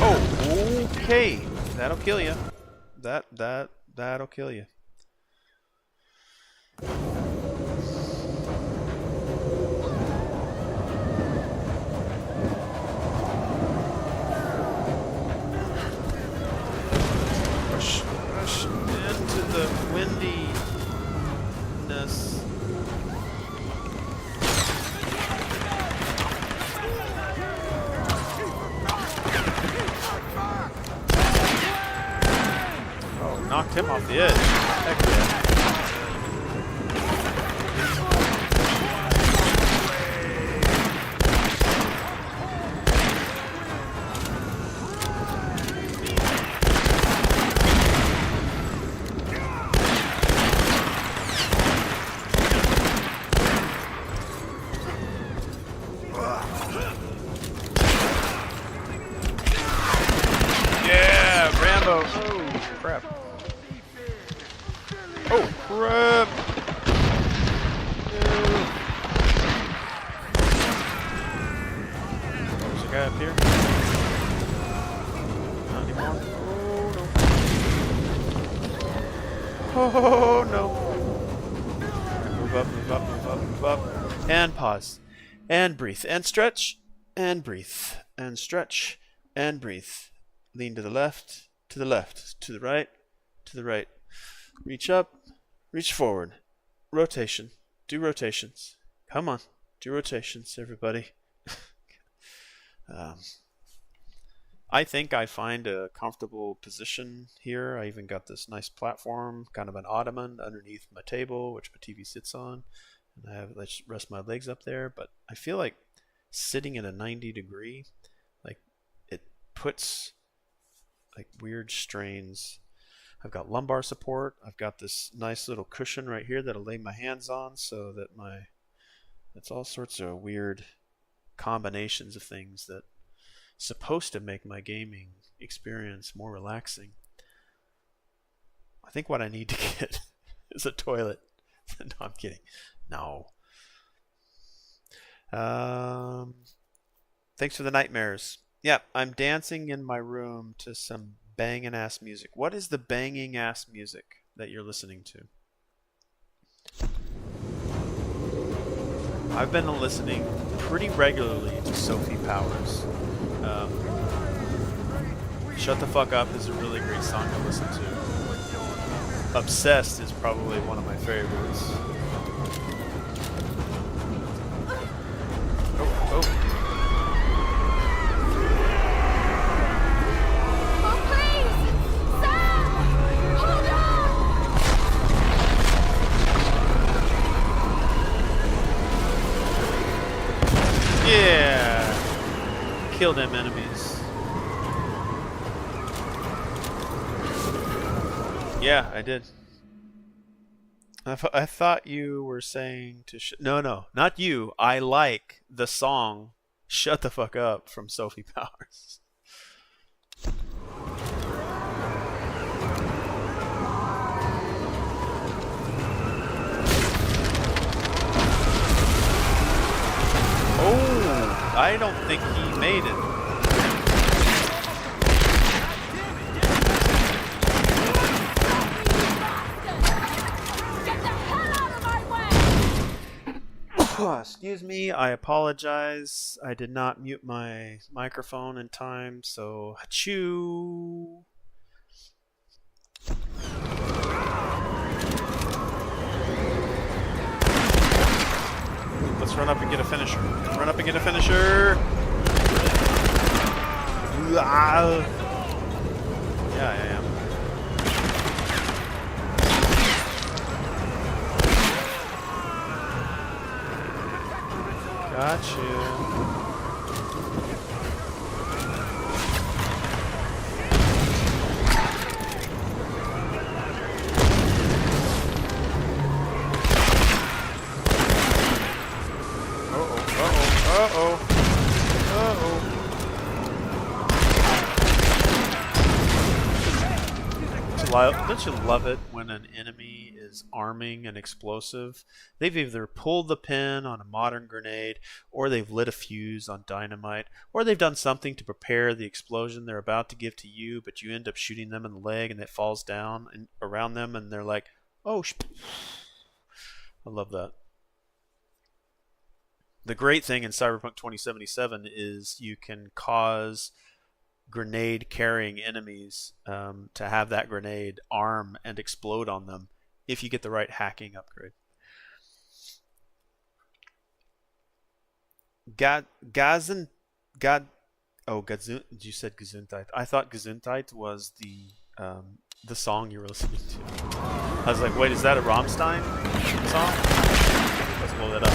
Oh, okay. That'll kill you. That'll kill you. Rush into the windiness. Oh, knocked him off the edge. Heck yeah. Oh no. Move up, move up, move up, move up. And pause. And breathe. And stretch. And breathe. And stretch. And breathe. Lean to the left. To the left. To the right. To the right. Reach up. Reach forward. Rotation. Do rotations. Come on. Do rotations, everybody. I think I find a comfortable position here. I even got this nice platform, kind of an ottoman underneath my table, which my TV sits on. And I rest my legs up there. But I feel like sitting at a 90 degree, like it puts like weird strains. I've got lumbar support. I've got this nice little cushion right here that I'll lay my hands on, so that it's all sorts of weird combinations of things that supposed to make my gaming experience more relaxing. I think what I need to get is a toilet. No, I'm kidding. No. Thanks for the nightmares. Yeah, I'm dancing in my room to some banging ass music. What is the banging ass music that you're listening to? I've been listening pretty regularly to Sophie Powers. Shut the Fuck Up is a really great song to listen to. Obsessed is probably one of my favorites. Oh. Yeah! Kill them enemies. Yeah, I did. I thought you were saying to no, not you. I like the song Shut the Fuck Up from Sophie Powers. Oh, I don't think he made it. Excuse me, I apologize. I did not mute my microphone in time, so achoo. Let's run up and get a finisher. Run up and get a finisher. Yeah, I am. Got you. Don't you love it when an enemy is arming an explosive? They've either pulled the pin on a modern grenade, or they've lit a fuse on dynamite, or they've done something to prepare the explosion they're about to give to you, but you end up shooting them in the leg and it falls down and around them, and they're like, oh, I love that. The great thing in Cyberpunk 2077 is you can cause grenade carrying enemies to have that grenade arm and explode on them if you get the right hacking upgrade. Gazunt. You said Gesundheit. I thought Gesundheit was the song you were listening to. I was like, wait, is that a Rammstein song? Let's blow that up.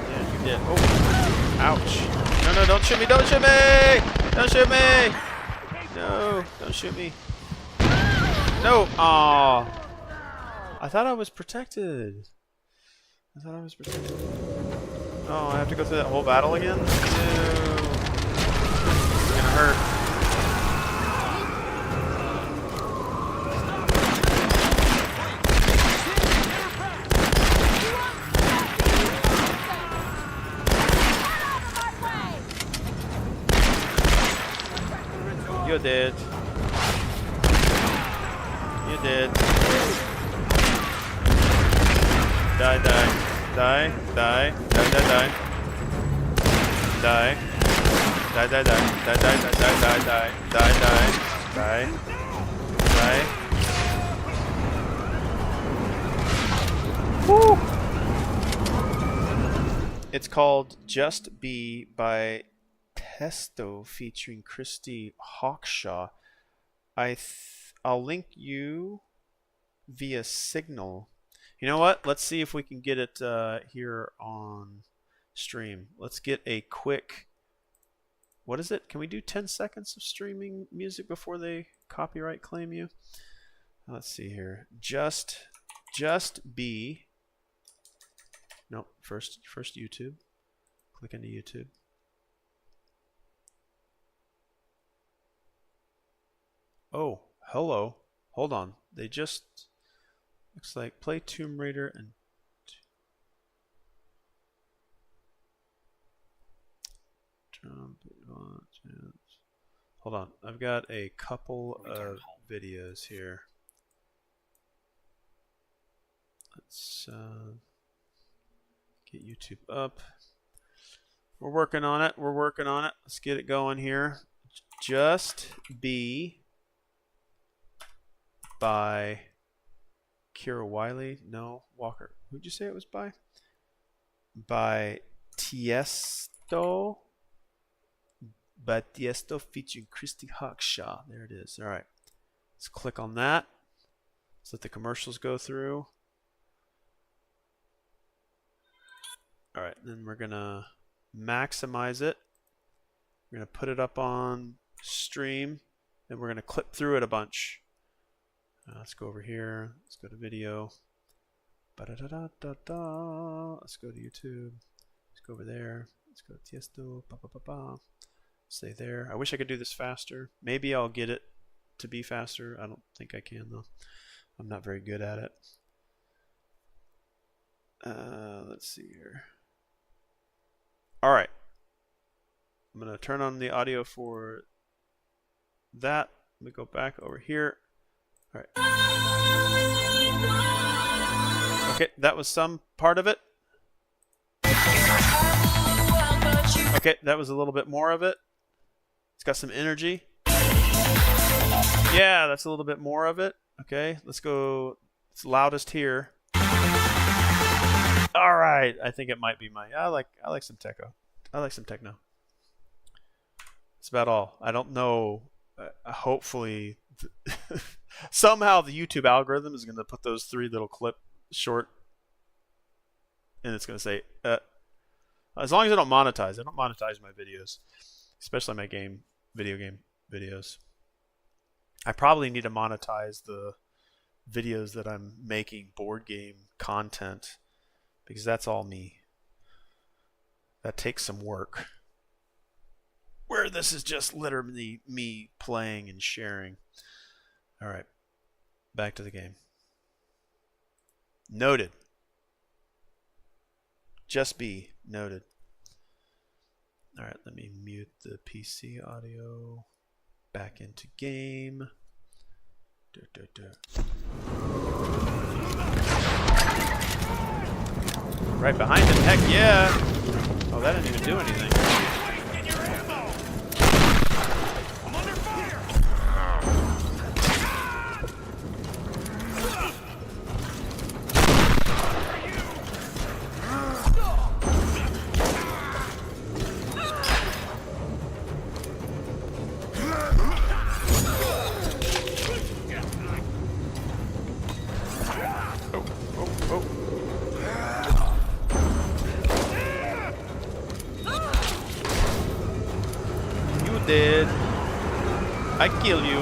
Yeah, you did. Oh, ouch. No, don't shoot me, don't shoot me! Don't shoot me! No, don't shoot me. No! Aww. I thought I was protected. Oh, I have to go through that whole battle again? No. It's gonna hurt. You're dead. You're dead. Die, die. Die, die, die, die, die. Die. Die, die, die. Die, die, die, die, die, die. Die, die. Die. Die. Woo! It's called Just Be by Testo featuring Christy Hawkshaw. I'll link you via Signal. You know what? Let's see if we can get it here on stream. Let's get a quick... What is it? Can we do 10 seconds of streaming music before they copyright claim you? Let's see here. Just Be... No, first YouTube. Click into YouTube. Oh, hello. Hold on. They just looks like play Tomb Raider and hold on. I've got a couple of videos here. Let's get YouTube up. We're working on it. We're working on it. Let's get it going here. Just Be by Kira Wiley. No, Walker. Who'd you say it was by? By Tiesto. By Tiesto featuring Christy Hawkshaw. There it is. All right. Let's click on that. Let's let the commercials go through. All right. Then we're going to maximize it. We're going to put it up on stream. And we're going to clip through it a bunch. Let's go over here. Let's go to video. Ba-da-da-da-da-da. Let's go to YouTube. Let's go over there. Let's go to Tiesto. Ba-ba-ba-ba. Stay there. I wish I could do this faster. Maybe I'll get it to be faster. I don't think I can though. I'm not very good at it. Let's see here. All right. I'm going to turn on the audio for that. Let me go back over here. All right. Okay, that was some part of it. Okay, that was a little bit more of it. It's got some energy. Yeah, that's a little bit more of it. Okay, let's go. It's loudest here. All right, I think it might be my. I like some techno. I like some techno. That's about all. I don't know. Hopefully, somehow the YouTube algorithm is going to put those three little clip short, and it's going to say, as long as I don't monetize my videos, especially my video game videos. I probably need to monetize the videos that I'm making board game content because that's all me. That takes some work. Where this is just literally me playing and sharing. All right, back to the game. Noted. Just Be noted. All right, let me mute the PC audio. Back into game. Right behind him. Heck yeah. Oh, that didn't even do anything. Dead. I kill you.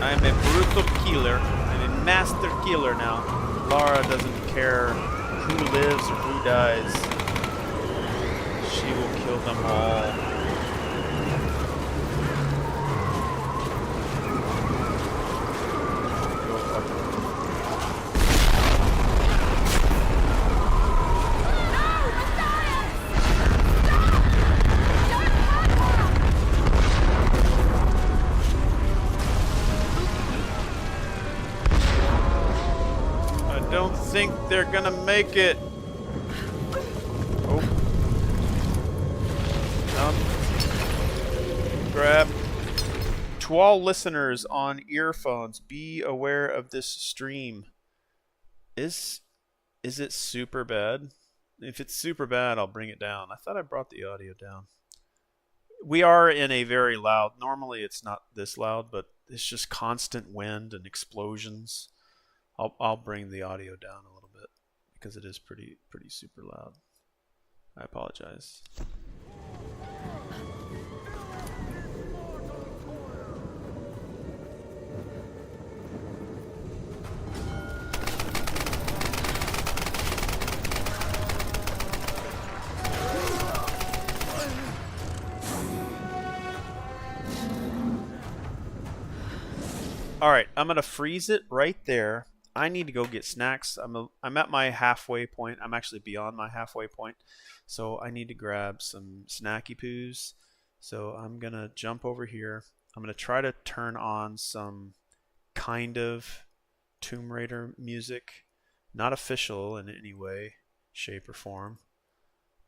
I'm a brutal killer. I'm a master killer now. Lara doesn't care who lives or who dies. She will kill them all. they're gonna make it. Oh. Grab. To all listeners on earphones, be aware of this stream. Is it super bad? If it's super bad, I'll bring it down. I thought I brought the audio down. We are in a very loud. Normally it's not this loud, but it's just constant wind and explosions. I'll bring the audio down a little bit because it is pretty super loud. I apologize. All right, I'm gonna freeze it right there. I need to go get snacks. I'm at my halfway point. I'm actually beyond my halfway point, so I need to grab some snacky poos. So I'm gonna jump over here. I'm gonna try to turn on some kind of Tomb Raider music, not official in any way, shape, or form,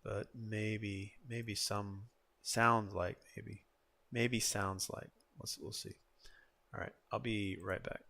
but maybe some sounds like maybe sounds like. We'll see. All right, I'll be right back.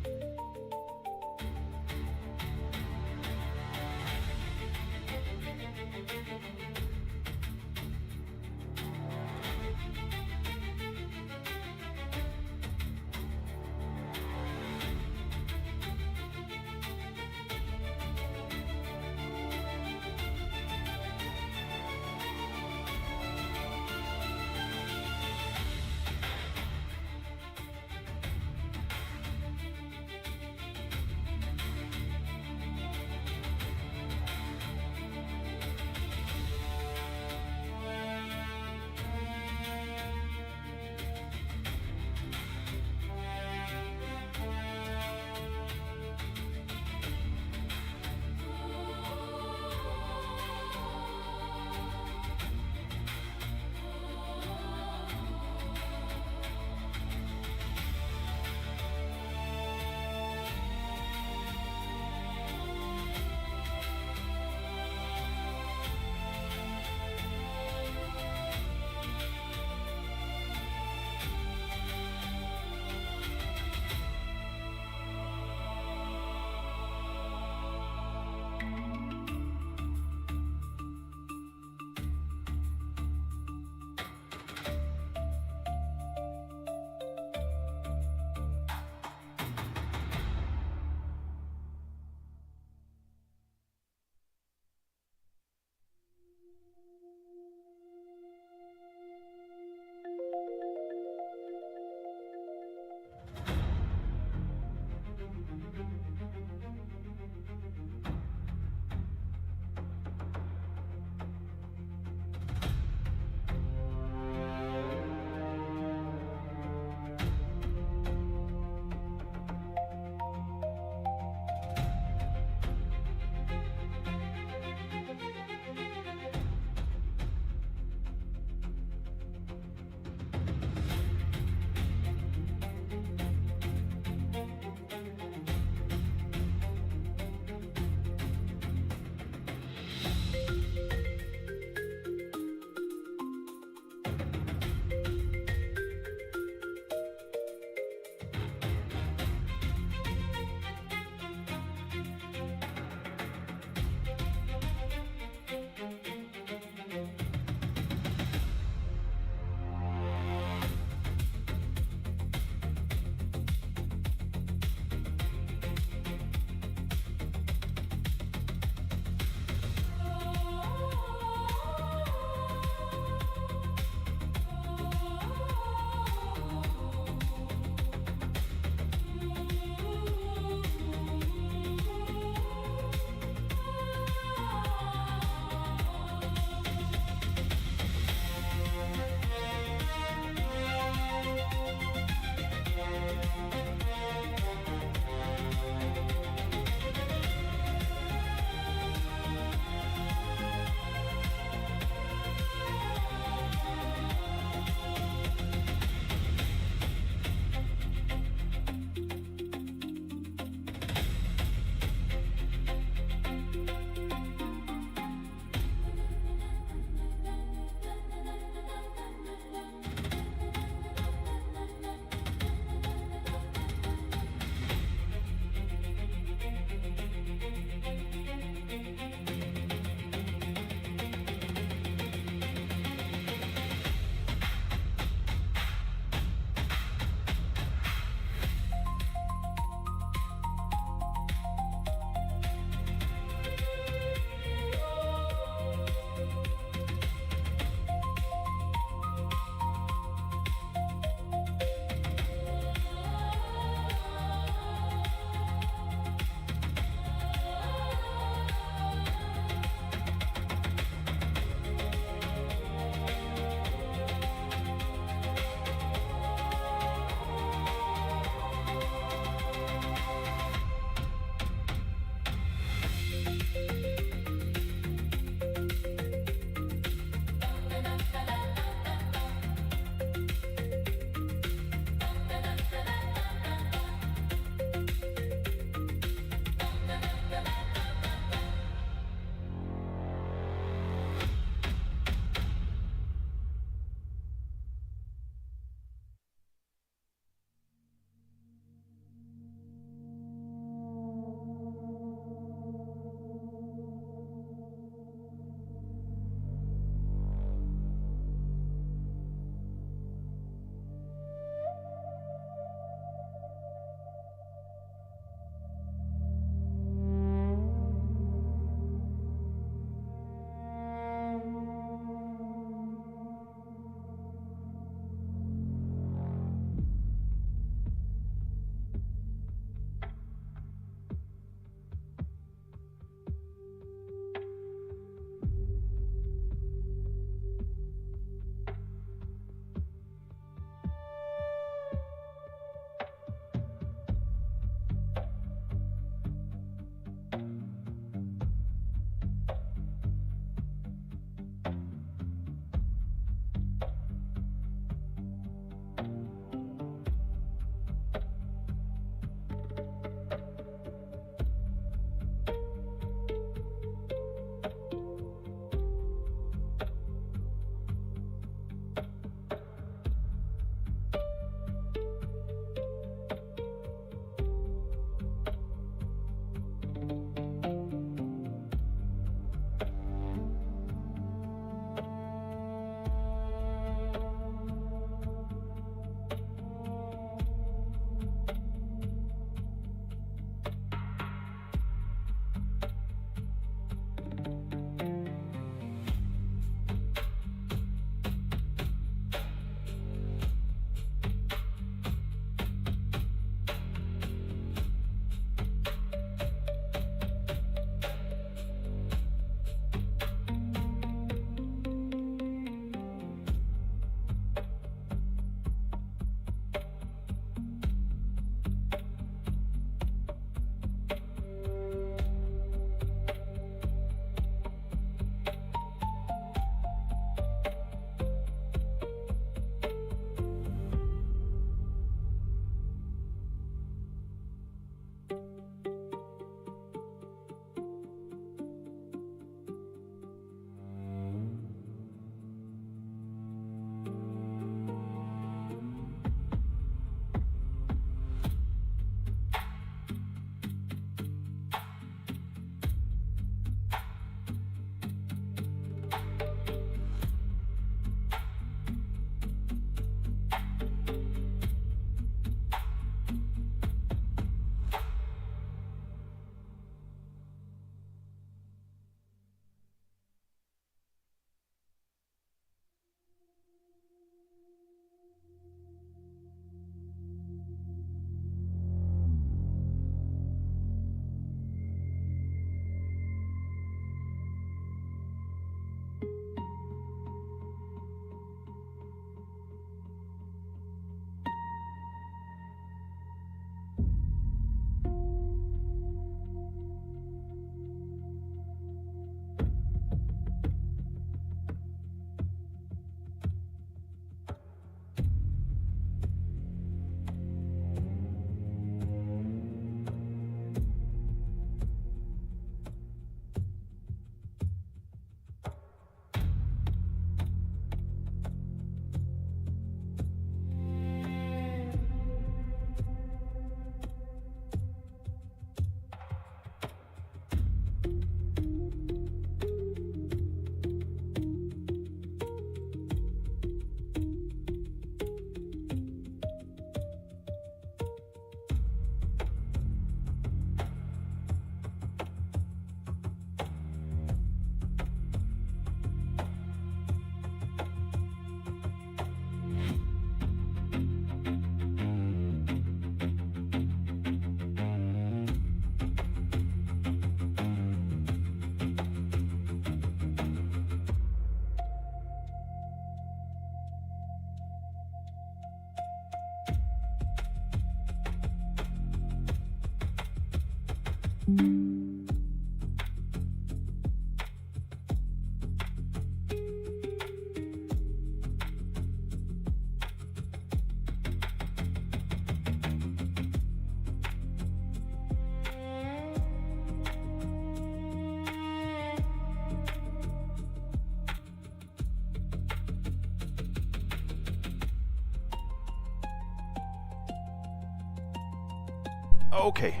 Okay,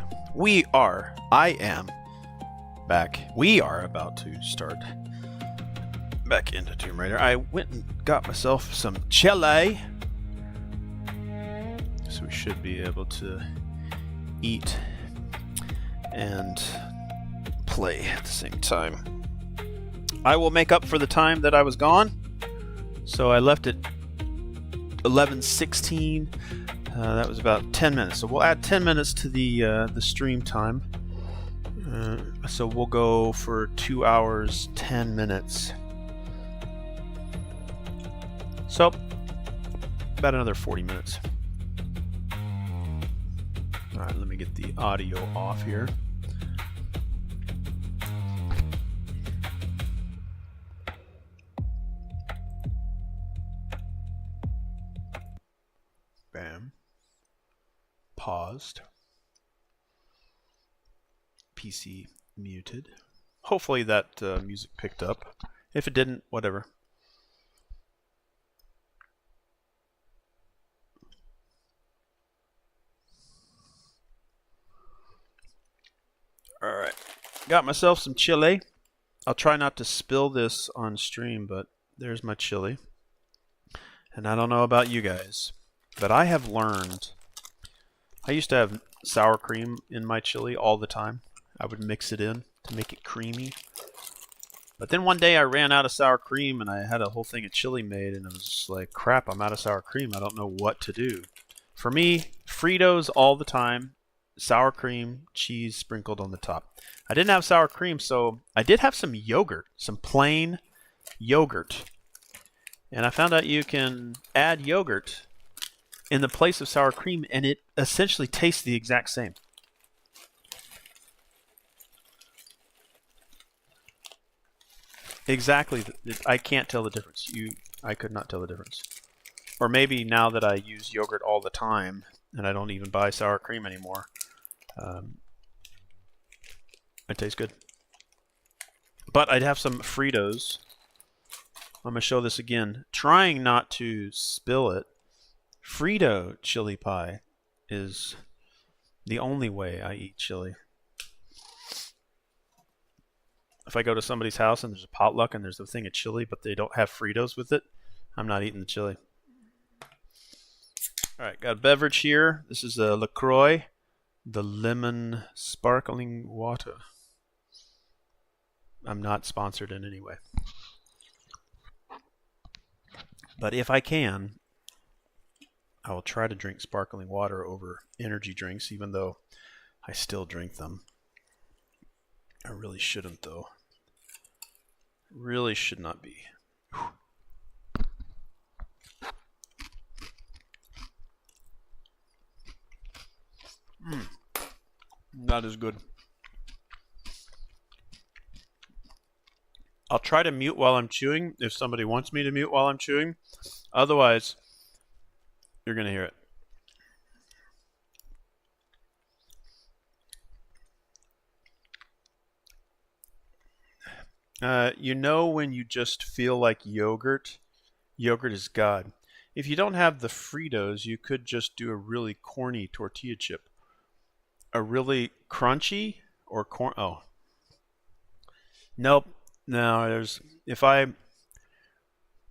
I am back. We are about to start back into Tomb Raider. I went and got myself some chili, so we should be able to eat and play at the same time. I will make up for the time that I was gone. So I left at 11:16. That was about 10 minutes. So we'll add 10 minutes to the stream time. So we'll go for 2 hours, 10 minutes. So about another 40 minutes. All right, let me get the audio off here. Bam. Paused. PC muted. Hopefully that music picked up. If it didn't, whatever. Alright. Got myself some chili. I'll try not to spill this on stream, but there's my chili. And I don't know about you guys, but I have learned. I used to have sour cream in my chili all the time. I would mix it in to make it creamy. But then one day I ran out of sour cream and I had a whole thing of chili made and I was just like, crap, I'm out of sour cream. I don't know what to do. For me, Fritos all the time, sour cream, cheese sprinkled on the top. I didn't have sour cream, so I did have some yogurt, some plain yogurt. And I found out you can add yogurt in the place of sour cream, and it essentially tastes the exact same. Exactly. I can't tell the difference. I could not tell the difference. Or maybe now that I use yogurt all the time, and I don't even buy sour cream anymore, it tastes good. But I'd have some Fritos. I'm going to show this again. Trying not to spill it. Frito chili pie is the only way I eat chili. If I go to somebody's house and there's a potluck and there's a thing of chili, but they don't have Fritos with it, I'm not eating the chili. All right, got a beverage here. This is a LaCroix, the lemon sparkling water. I'm not sponsored in any way. But if I can, I will try to drink sparkling water over energy drinks, even though I still drink them. I really shouldn't, though. Really should not be. Not as good. I'll try to mute while I'm chewing if somebody wants me to mute while I'm chewing. Otherwise, you're going to hear it. You know when you just feel like yogurt? Yogurt is God. If you don't have the Fritos, you could just do a really corny tortilla chip. A really crunchy or corn... Oh. Nope. No, there's... If I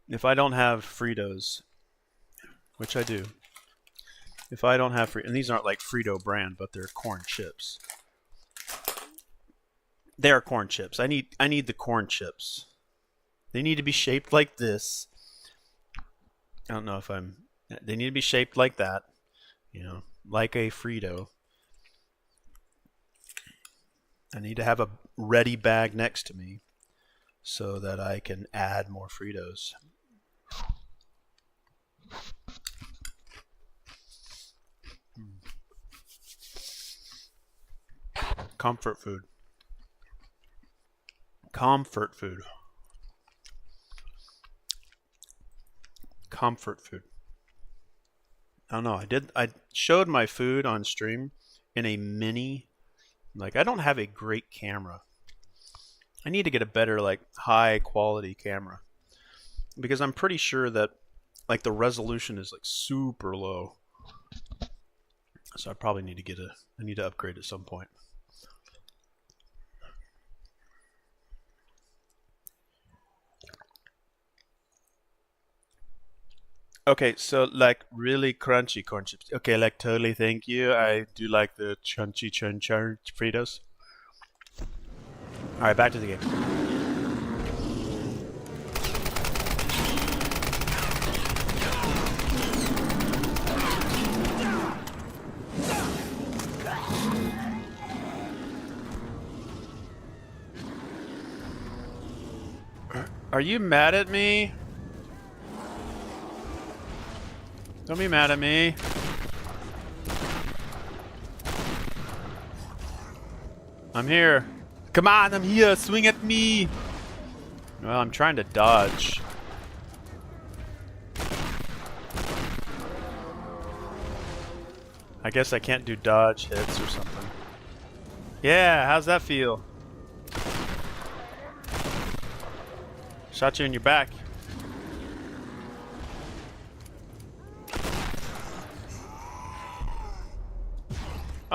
don't have Fritos, which I do. If I don't have... And these aren't like Frito brand, but they're corn chips. They are corn chips. I need the corn chips. They need to be shaped like this. I don't know if I'm... They need to be shaped like that. You know, like a Frito. I need to have a ready bag next to me so that I can add more Fritos. Comfort food. Comfort food. Comfort food. I don't know. I showed my food on stream in a mini. Like, I don't have a great camera. I need to get a better, like, high quality camera. Because I'm pretty sure that, like, the resolution is, like, super low. So I probably need to get I need to upgrade at some point. Okay, so like really crunchy corn chips. Okay, like totally, thank you. I do like the crunchy Fritos. All right, back to the game. Are you mad at me? Don't be mad at me. I'm here. Come on, I'm here. Swing at me. Well, I'm trying to dodge. I guess I can't do dodge hits or something. Yeah, how's that feel? Shot you in your back.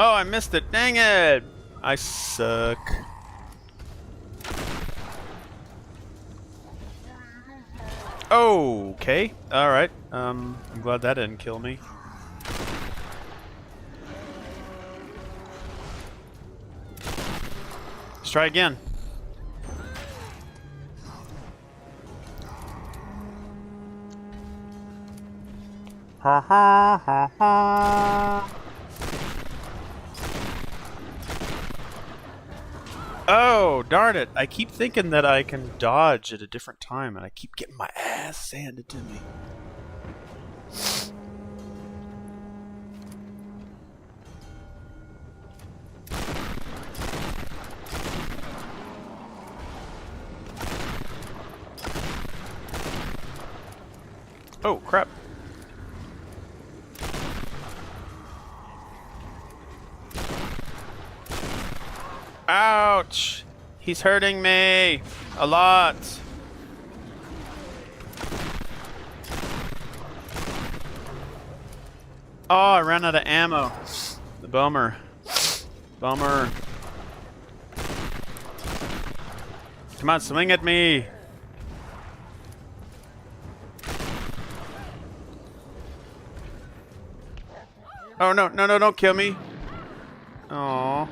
Oh, I missed it. Dang it. I suck. Okay. All right. I'm glad that didn't kill me. Let's try again. Ha ha ha ha. Oh, darn it. I keep thinking that I can dodge at a different time, and I keep getting my ass handed to me. Oh, crap. Ouch! He's hurting me a lot. Oh, I ran out of ammo. The bummer. Bummer. Come on, swing at me. Oh, no, no, no, don't kill me. Aww.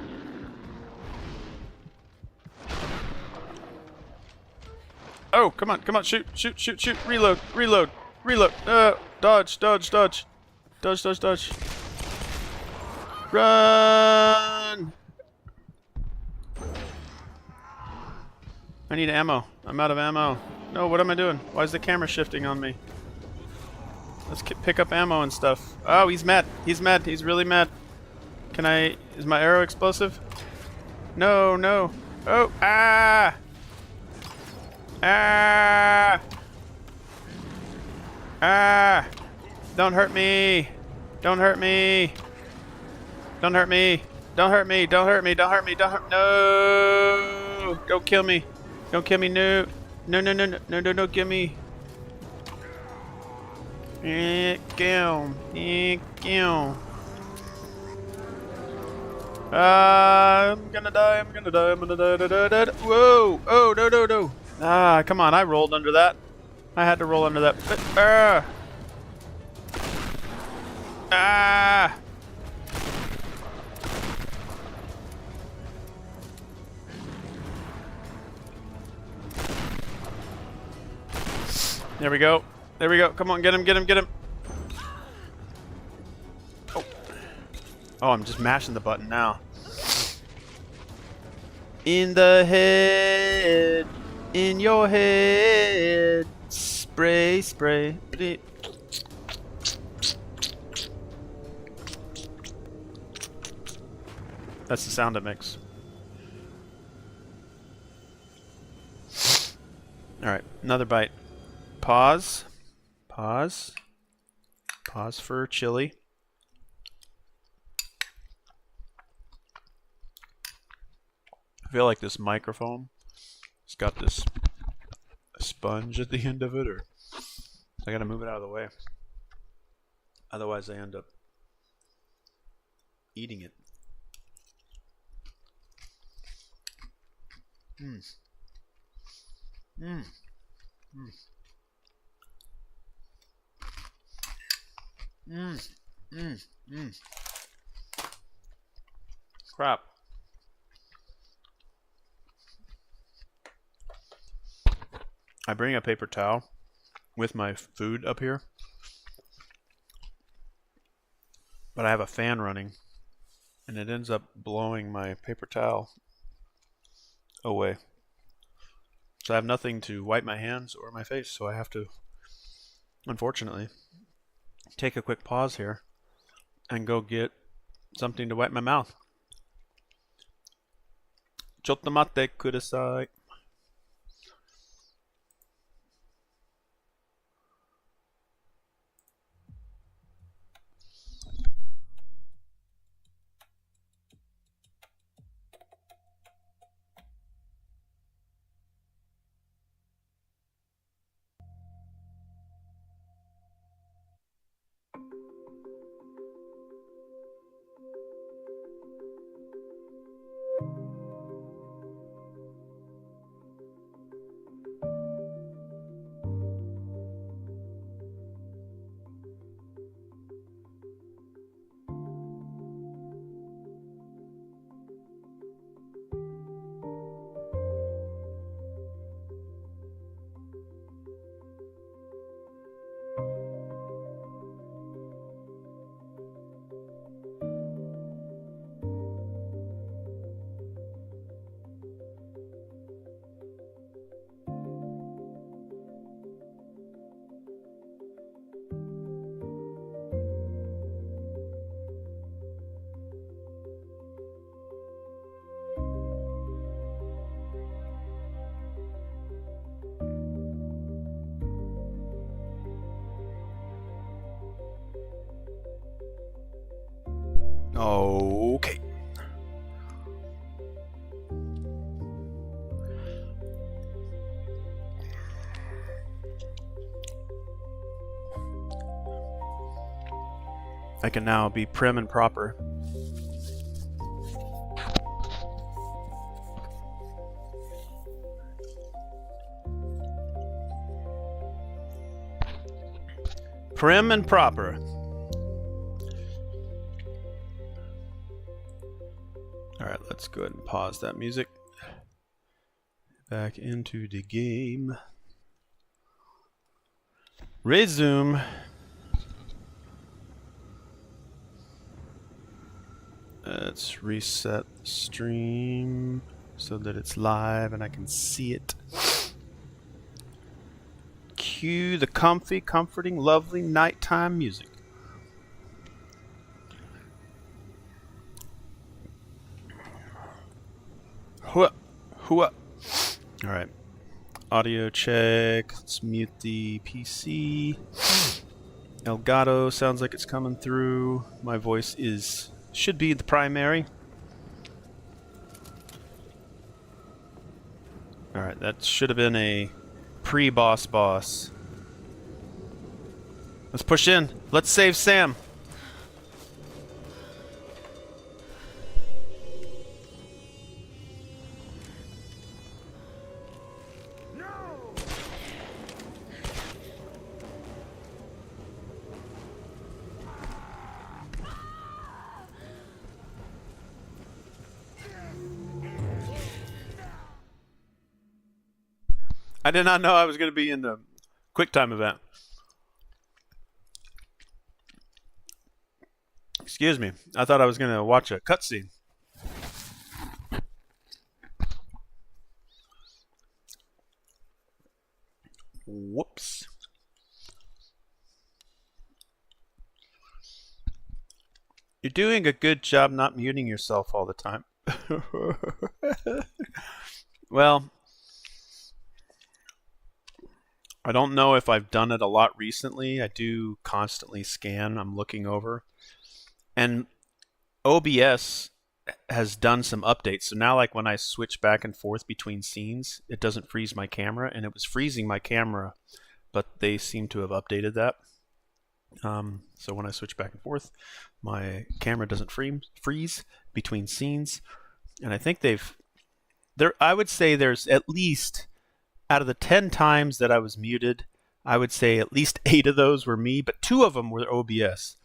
Oh, come on, shoot, shoot, shoot, shoot, reload, reload, reload, dodge, dodge, dodge, dodge, dodge, dodge. Run! I need ammo. I'm out of ammo. No, what am I doing? Why is the camera shifting on me? Let's pick up ammo and stuff. Oh, he's mad. He's mad. He's really mad. Can I... Is my arrow explosive? No, no. Oh, ah! Ah! Ah! Don't hurt me! Don't hurt me! Don't hurt me! Don't hurt me! Don't hurt me! Don't hurt me! Don't hurt... No! Don't kill me! Don't kill me! No! No! No! No! No! No! No! Don't kill me! Kill! Kill! I'm gonna die! I'm gonna die! I'm gonna die! Die! Die! Die! Whoa! Oh! No! No! No! Ah, come on, I rolled under that. I had to roll under that. Ah! There we go. There we go. Come on, get him, get him, get him. Oh. Oh, I'm just mashing the button now. In the head. In your head, spray, spray. That's the sound it makes. Alright, another bite. Pause. Pause. Pause for chili. I feel like this microphone, it's got this sponge at the end of it, or I gotta move it out of the way. Otherwise I end up eating it. Mmm. Mmm. Mmm. Mmm. Mmm. Mmm. Crap. I bring a paper towel with my food up here, but I have a fan running and it ends up blowing my paper towel away. So I have nothing to wipe my hands or my face, so I have to, unfortunately, take a quick pause here and go get something to wipe my mouth. Chotto mate kudasai. Okay. I can now be prim and proper. Prim and proper. Alright, let's go ahead and pause that music. Back into the game. Resume. Let's reset the stream so that it's live and I can see it. Cue the comfy, comforting, lovely nighttime music. Hua, hua. All right. Audio check. Let's mute the PC. Elgato sounds like it's coming through. My voice should be the primary. All right, that should have been a pre-boss boss. Let's push in. Let's save Sam. I did not know I was going to be in the QuickTime event. Excuse me. I thought I was going to watch a cutscene. Whoops. You're doing a good job not muting yourself all the time. Well, I don't know if I've done it a lot recently. I do constantly scan. I'm looking over. And OBS has done some updates. So now, like, when I switch back and forth between scenes, it doesn't freeze my camera. And it was freezing my camera, but they seem to have updated that. So when I switch back and forth, my camera doesn't freeze between scenes. And I think I would say there's at least, out of the 10 times that I was muted, I would say at least 8 of those were me, but 2 of them were OBS.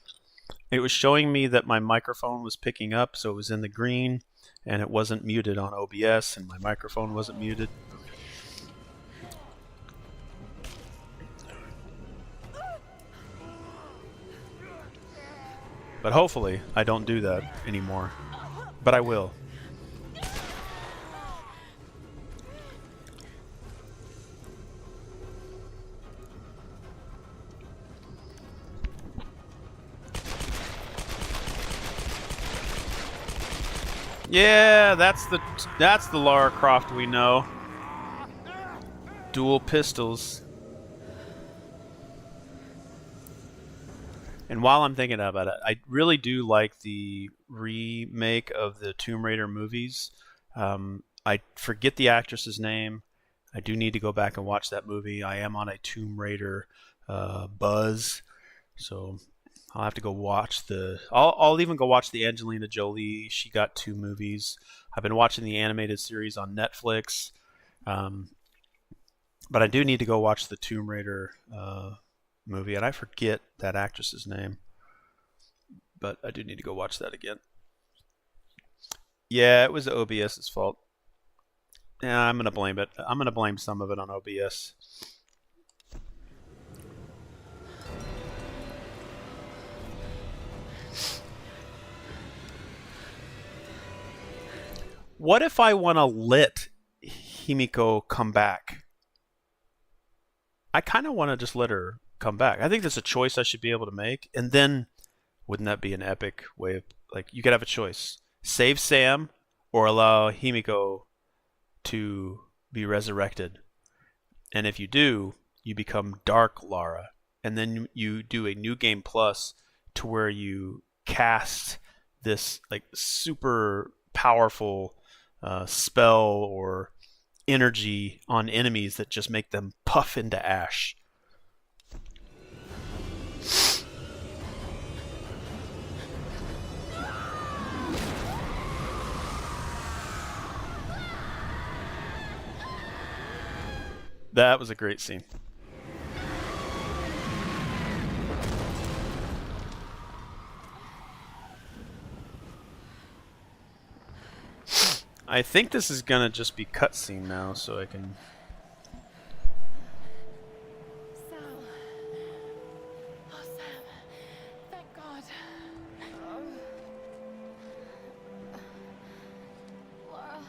It was showing me that my microphone was picking up, so it was in the green, and it wasn't muted on OBS, and my microphone wasn't muted. But hopefully, I don't do that anymore. But I will. Yeah, that's the Lara Croft we know. Dual pistols. And while I'm thinking about it, I really do like the remake of the Tomb Raider movies. I forget the actress's name. I do need to go back and watch that movie. I am on a Tomb Raider buzz, so I'll have to go watch I'll even go watch the Angelina Jolie. She got 2 movies. I've been watching the animated series on Netflix, but I do need to go watch the Tomb Raider movie, and I forget that actress's name, but I do need to go watch that again. Yeah, it was OBS's fault. Yeah, I'm gonna blame it. I'm gonna blame some of it on OBS. What if I want to let Himiko come back? I kind of want to just let her come back. I think that's a choice I should be able to make. And then, wouldn't that be an epic way of, like, you could have a choice. Save Sam or allow Himiko to be resurrected. And if you do, you become Dark Lara. And then you do a New Game Plus to where you cast this, like, super powerful spell or energy on enemies that just make them puff into ash. That was a great scene. I think this is gonna just be cutscene now, so I can. Sam. Oh, Sam. Thank God. Laura.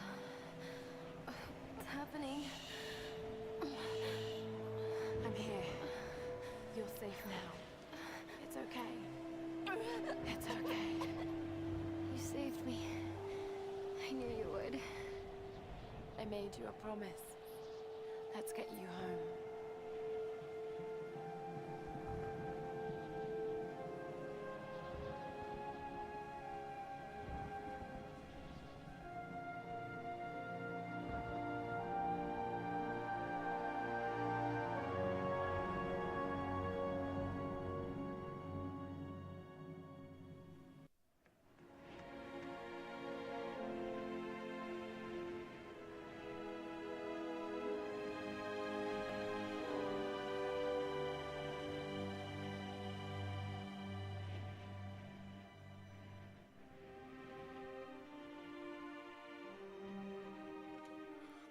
What's happening? I'm here. You're safe now. It's okay. It's okay. You saved me. I knew you would. I made you a promise. Let's get you home.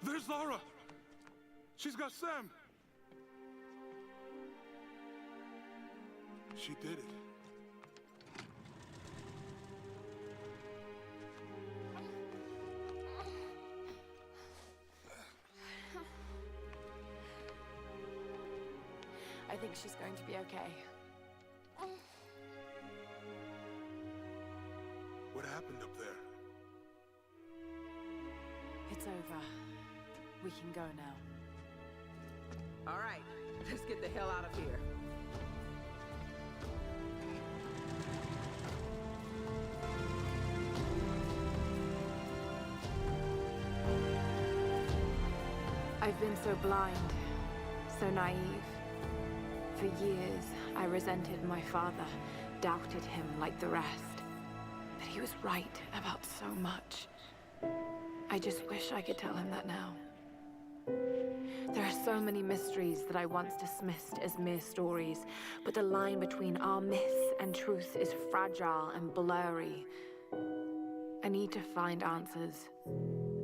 There's Lara! She's got Sam! She did it. I think she's going to be okay. What happened up there? It's over. We can go now. All right, Let's get the hell out of here. I've been so blind, so naive. For years, I resented my father, doubted him like the rest. But he was right about so much. I just wish I could tell him that now. There are so many mysteries that I once dismissed as mere stories, but the line between our myths and truth is fragile and blurry. I need to find answers.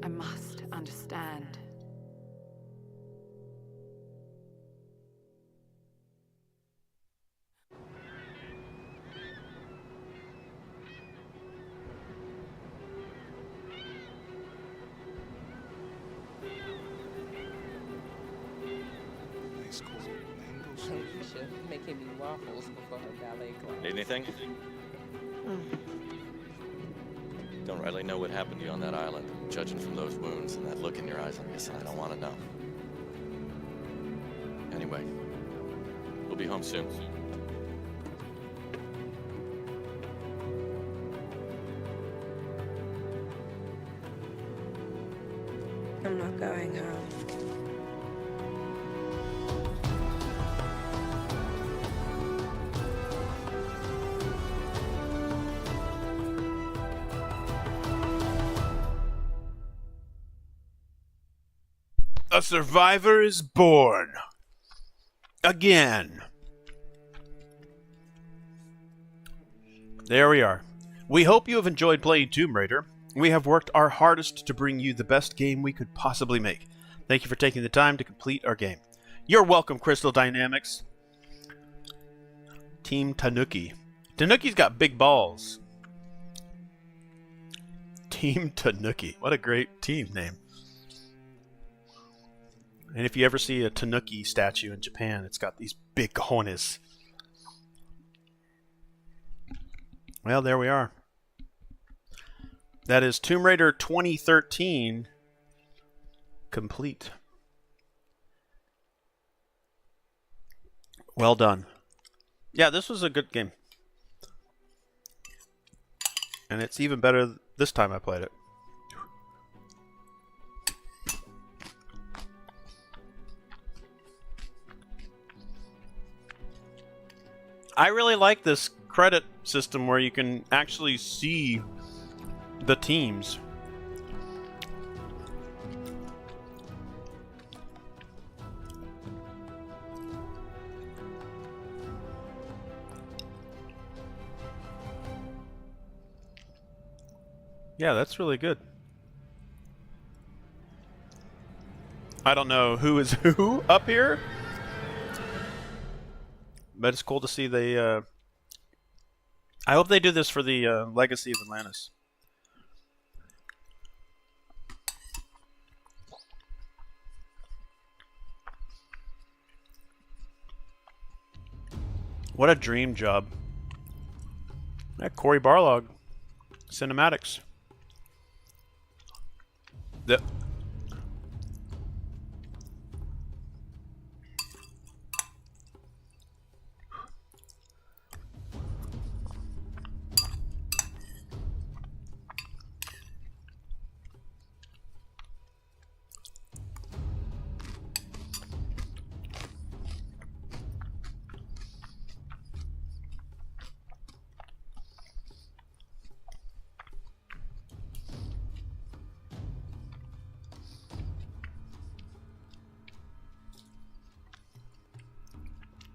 I must understand. Making me waffles before her ballet class. Need anything? Don't really know what happened to you on that island. Judging from those wounds and that look in your eyes, I'm guessing I don't want to know. Anyway, we'll be home soon. I'm not going home. A survivor is born. Again. There we are. We hope you have enjoyed playing Tomb Raider. We have worked our hardest to bring you the best game we could possibly make. Thank you for taking the time to complete our game. You're welcome, Crystal Dynamics. Team Tanuki. Tanuki's got big balls. Team Tanuki. What a great team name. And if you ever see a Tanuki statue in Japan, it's got these big cojones. Well, there we are. That is Tomb Raider 2013 complete. Well done. Yeah, this was a good game. And it's even better this time I played it. I really like this credit system where you can actually see the teams. Yeah, that's really good. I don't know who is who up here, but it's cool to see they I hope they do this for the Legacy of Atlantis. What a dream job. That Cory Barlog cinematics. The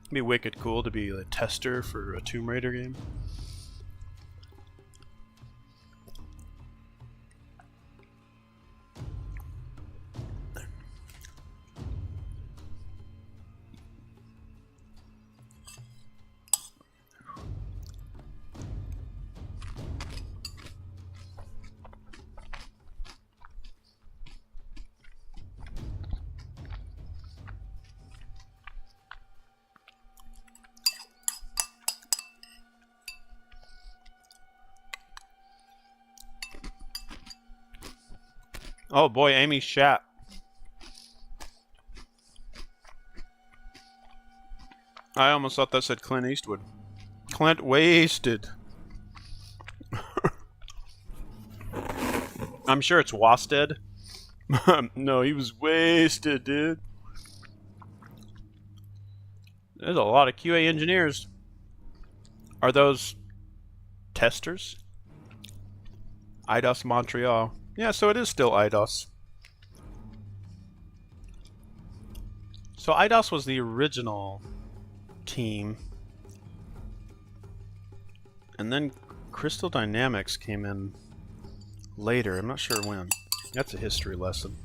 It'd be wicked cool to be a tester for a Tomb Raider game. Oh boy, Amy Schatt. I almost thought that said Clint Eastwood. Clint wasted. I'm sure it's Wasted. No, he was wasted, dude. There's a lot of QA engineers. Are those testers? IDOS Montreal. Yeah, so it is still IDOS. So IDOS was the original team. And then Crystal Dynamics came in later. I'm not sure when. That's a history lesson.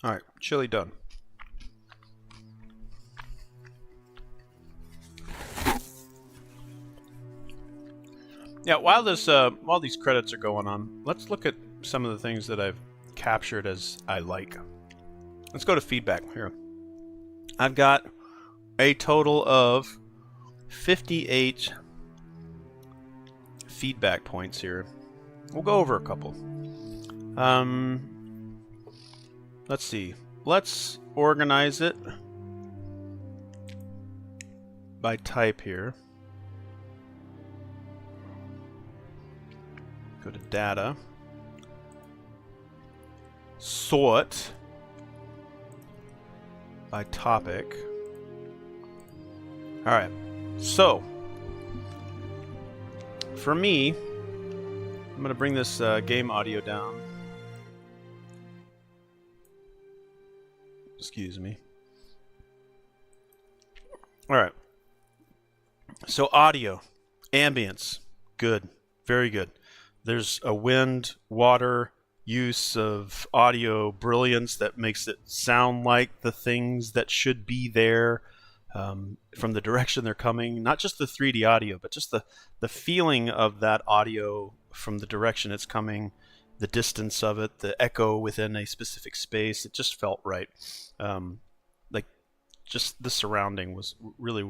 Alright, chili done. Yeah, while these credits are going on, let's look at some of the things that I've captured as I like. Let's go to feedback here. I've got a total of 58 feedback points here. We'll go over a couple. Let's see. Let's organize it by type here. Go to data. Sort by topic. Alright. So, for me, I'm going to bring this game audio down. Excuse me. Alright. So audio. Ambience. Good. Very good. There's a wind, water, use of audio brilliance that makes it sound like the things that should be there from the direction they're coming. Not just the 3D audio, but just the feeling of that audio from the direction it's coming. The distance of it, the echo within a specific space, it just felt right. Like, just the surrounding was really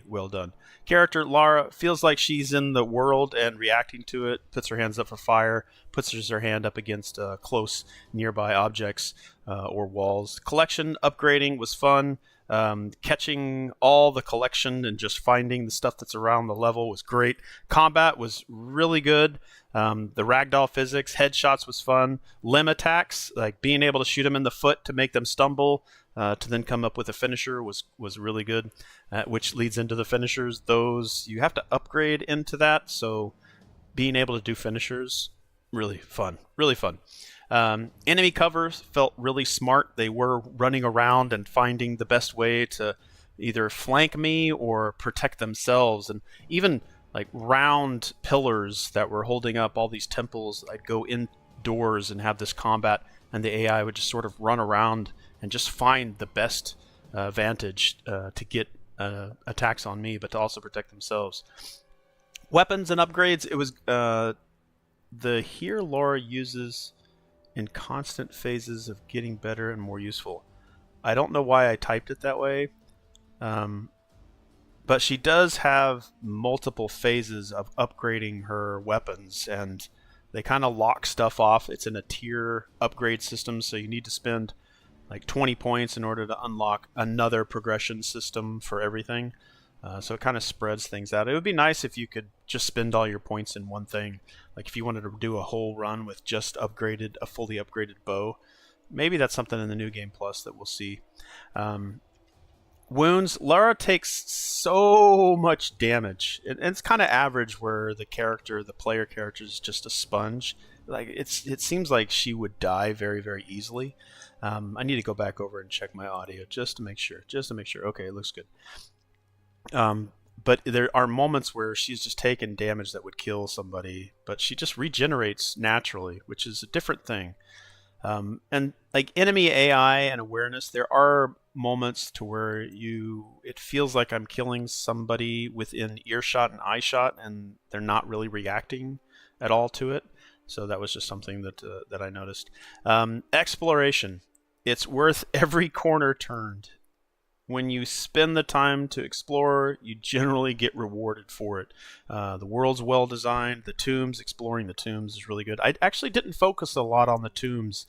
well done. Character, Lara, feels like she's in the world and reacting to it, puts her hands up for fire, puts her hand up against close nearby objects or walls. Collection upgrading was fun. Catching all the collection and just finding the stuff that's around the level was great. Combat was really good. The ragdoll physics, headshots was fun. Limb attacks, like being able to shoot them in the foot to make them stumble, to then come up with a finisher was really good, which leads into the finishers. Those, you have to upgrade into that, so being able to do finishers, really fun. Enemy covers felt really smart. They were running around and finding the best way to either flank me or protect themselves. And even like round pillars that were holding up all these temples, I'd go indoors and have this combat, and the AI would just sort of run around and just find the best vantage to get attacks on me, but to also protect themselves. Weapons and upgrades, it was the here Laura uses in constant phases of getting better and more useful. I don't know why I typed it that way, but she does have multiple phases of upgrading her weapons, and they kind of lock stuff off. It's in a tier upgrade system, so you need to spend like 20 points in order to unlock another progression system for everything. So it kind of spreads things out. It would be nice if you could just spend all your points in one thing. Like if you wanted to do a whole run with just a fully upgraded bow. Maybe that's something in the New Game Plus that we'll see. Wounds. Lara takes so much damage. It's kind of average where the player character is just a sponge. Like it seems like she would die very, very easily. I need to go back over and check my audio just to make sure. Okay, it looks good. but there are moments where she's just taken damage that would kill somebody, but she just regenerates naturally, which is a different thing. And like enemy AI and awareness, there are moments to where it feels like I'm killing somebody within earshot and eye shot, and they're not really reacting at all to it. So that was just something that I noticed. Exploration. It's worth every corner turned. When you spend the time to explore, you generally get rewarded for it. The world's well designed. The tombs, exploring the tombs is really good. I actually didn't focus a lot on the tombs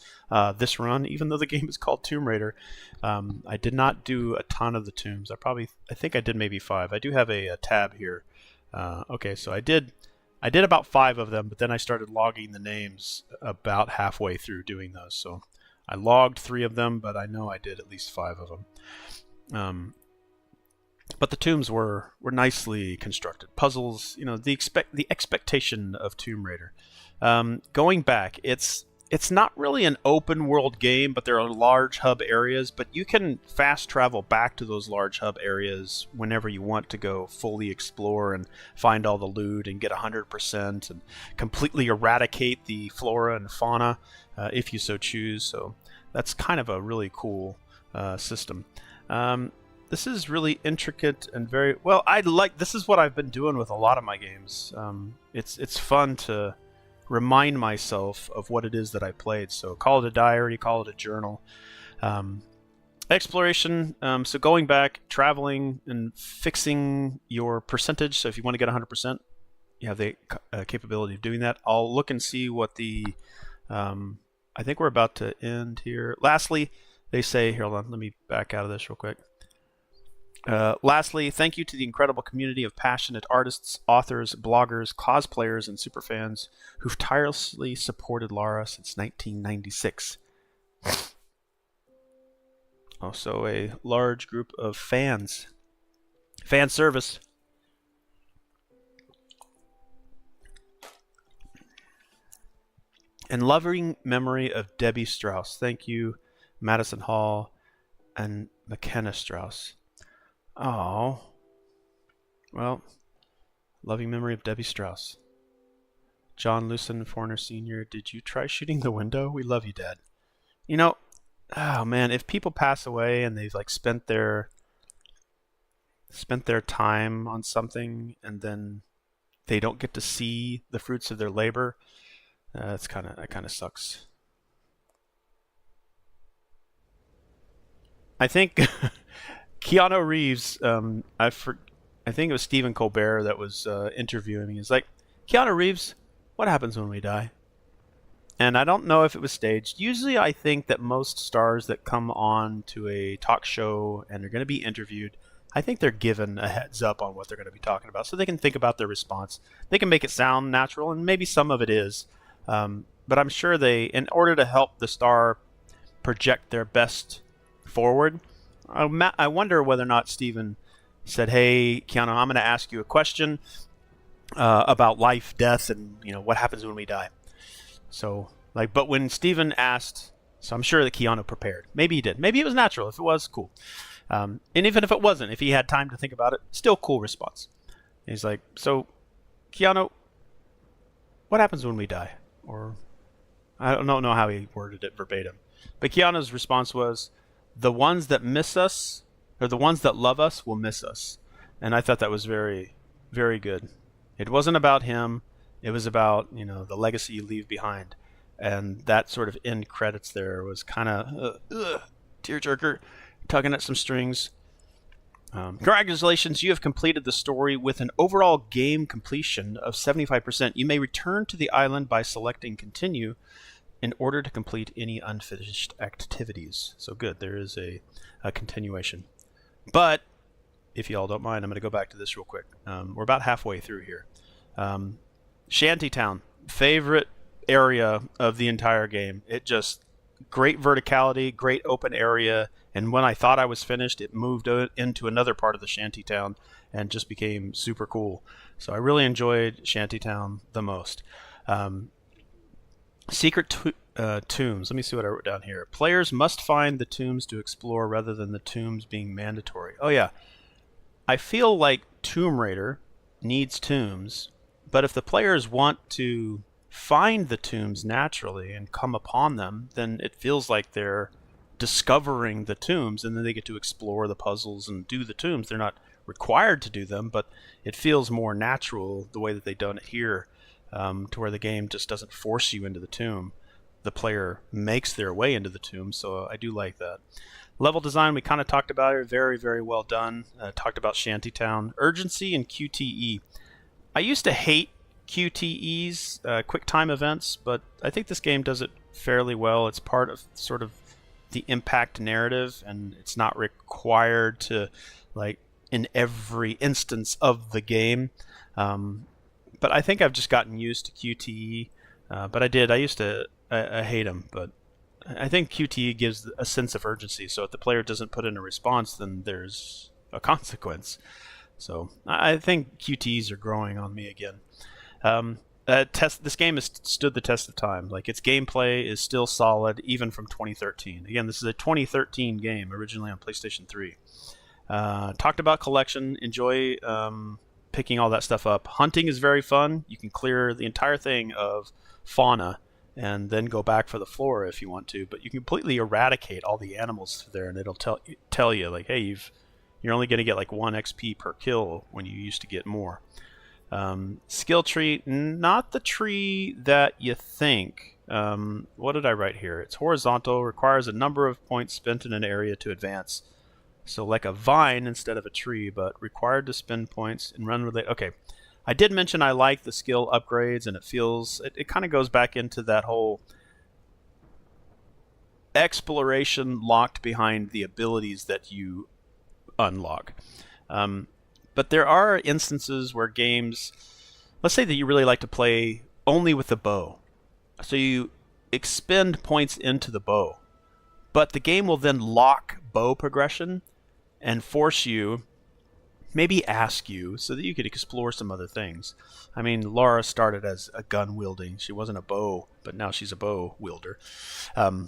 this run, even though the game is called Tomb Raider. I did not do a ton of the tombs. I think I did maybe 5. I do have a tab here. Okay, so I did about 5 of them, but then I started logging the names about halfway through doing those. So I logged 3 of them, but I know I did at least 5 of them. But the tombs were nicely constructed puzzles. The expectation of Tomb Raider. Going back, it's not really an open world game, but there are large hub areas. But you can fast travel back to those large hub areas whenever you want to go fully explore and find all the loot and get 100% and completely eradicate the flora and fauna if you so choose. So that's kind of a really cool system. This is really intricate and very well. This is what I've been doing with a lot of my games. It's fun to remind myself of what it is that I played. So call it a diary, call it a journal. Exploration. So going back, traveling, and fixing your percentage. So if you want to get 100%, you have the capability of doing that. I'll look and see what the. I think we're about to end here. Lastly. They say, here, hold on, let me back out of this real quick. Lastly, thank you to the incredible community of passionate artists, authors, bloggers, cosplayers, and superfans who've tirelessly supported Lara since 1996. Also, a large group of fans. Fan service. In loving memory of Debbie Strauss. Thank you, Madison Hall and McKenna Strauss. Oh. Well, loving memory of Debbie Strauss. John Lucen, Foreigner Sr., did you try shooting the window? We love you, Dad. Oh man, if people pass away and they've like spent their time on something and then they don't get to see the fruits of their labor, that kind of sucks. I think Keanu Reeves, I think it was Stephen Colbert that was interviewing me. He's like, Keanu Reeves, what happens when we die? And I don't know if it was staged. Usually I think that most stars that come on to a talk show and they're going to be interviewed, I think they're given a heads up on what they're going to be talking about so they can think about their response. They can make it sound natural, and maybe some of it is. But I'm sure in order to help the star project their best forward, I wonder whether or not Steven said, hey, Keanu, I'm going to ask you a question about life, death, and what happens when we die. So, but when Steven asked, so I'm sure that Keanu prepared. Maybe he did. Maybe it was natural. If it was, cool. And even if it wasn't, if he had time to think about it, still cool response. And he's like, so, Keanu, what happens when we die? Or, I don't know how he worded it verbatim. But Keanu's response was, the ones that miss us, or the ones that love us, will miss us. And I thought that was very, very good. It wasn't about him. It was about, the legacy you leave behind. And that sort of end credits there was kind of tearjerker, tugging at some strings. Congratulations, you have completed the story with an overall game completion of 75%. You may return to the island by selecting continue in order to complete any unfinished activities. So good, there is a continuation. But, if y'all don't mind, I'm going to go back to this real quick. We're about halfway through here. Shantytown, favorite area of the entire game. It just, great verticality, great open area, and when I thought I was finished, it moved into another part of the shantytown and just became super cool. So I really enjoyed Shantytown the most. Secret tombs. Let me see what I wrote down here. Players must find the tombs to explore rather than the tombs being mandatory. Oh yeah. I feel like Tomb Raider needs tombs, but if the players want to find the tombs naturally and come upon them, then it feels like they're discovering the tombs, and then they get to explore the puzzles and do the tombs. They're not required to do them, but it feels more natural the way that they've done it here, to where the game just doesn't force you into the tomb. The player makes their way into the tomb, so I do like that. Level design, we kind of talked about it. Very, very well done. Talked about Shantytown. Urgency and QTE. I used to hate QTEs, quick time events, but I think this game does it fairly well. It's part of sort of the impact narrative, and it's not required to, like, in every instance of the game. But I think I've just gotten used to QTE. But I used to hate them, but I think QTE gives a sense of urgency. So if the player doesn't put in a response, then there's a consequence. So I think QTEs are growing on me again. This game has stood the test of time. Like, its gameplay is still solid, even from 2013. Again, this is a 2013 game, originally on PlayStation 3. Talked about collection. Enjoy picking all that stuff up. Hunting is very fun. You can clear the entire thing of fauna and then go back for the flora if you want to. But you can completely eradicate all the animals there, and it'll tell you, like, hey, you're only going to get like 1 XP per kill when you used to get more. Skill tree, not the tree that you think. What did I write here? It's horizontal, requires a number of points spent in an area to advance. So like a vine instead of a tree, but required to spend points and run related. Okay, I did mention I like the skill upgrades, and it kind of goes back into that whole exploration locked behind the abilities that you unlock. But there are instances where games, let's say that you really like to play only with the bow. So you expend points into the bow, but the game will then lock bow progression and force you, maybe ask you, so that you could explore some other things. I mean, Laura started as a gun wielding. She wasn't a bow, but now she's a bow wielder,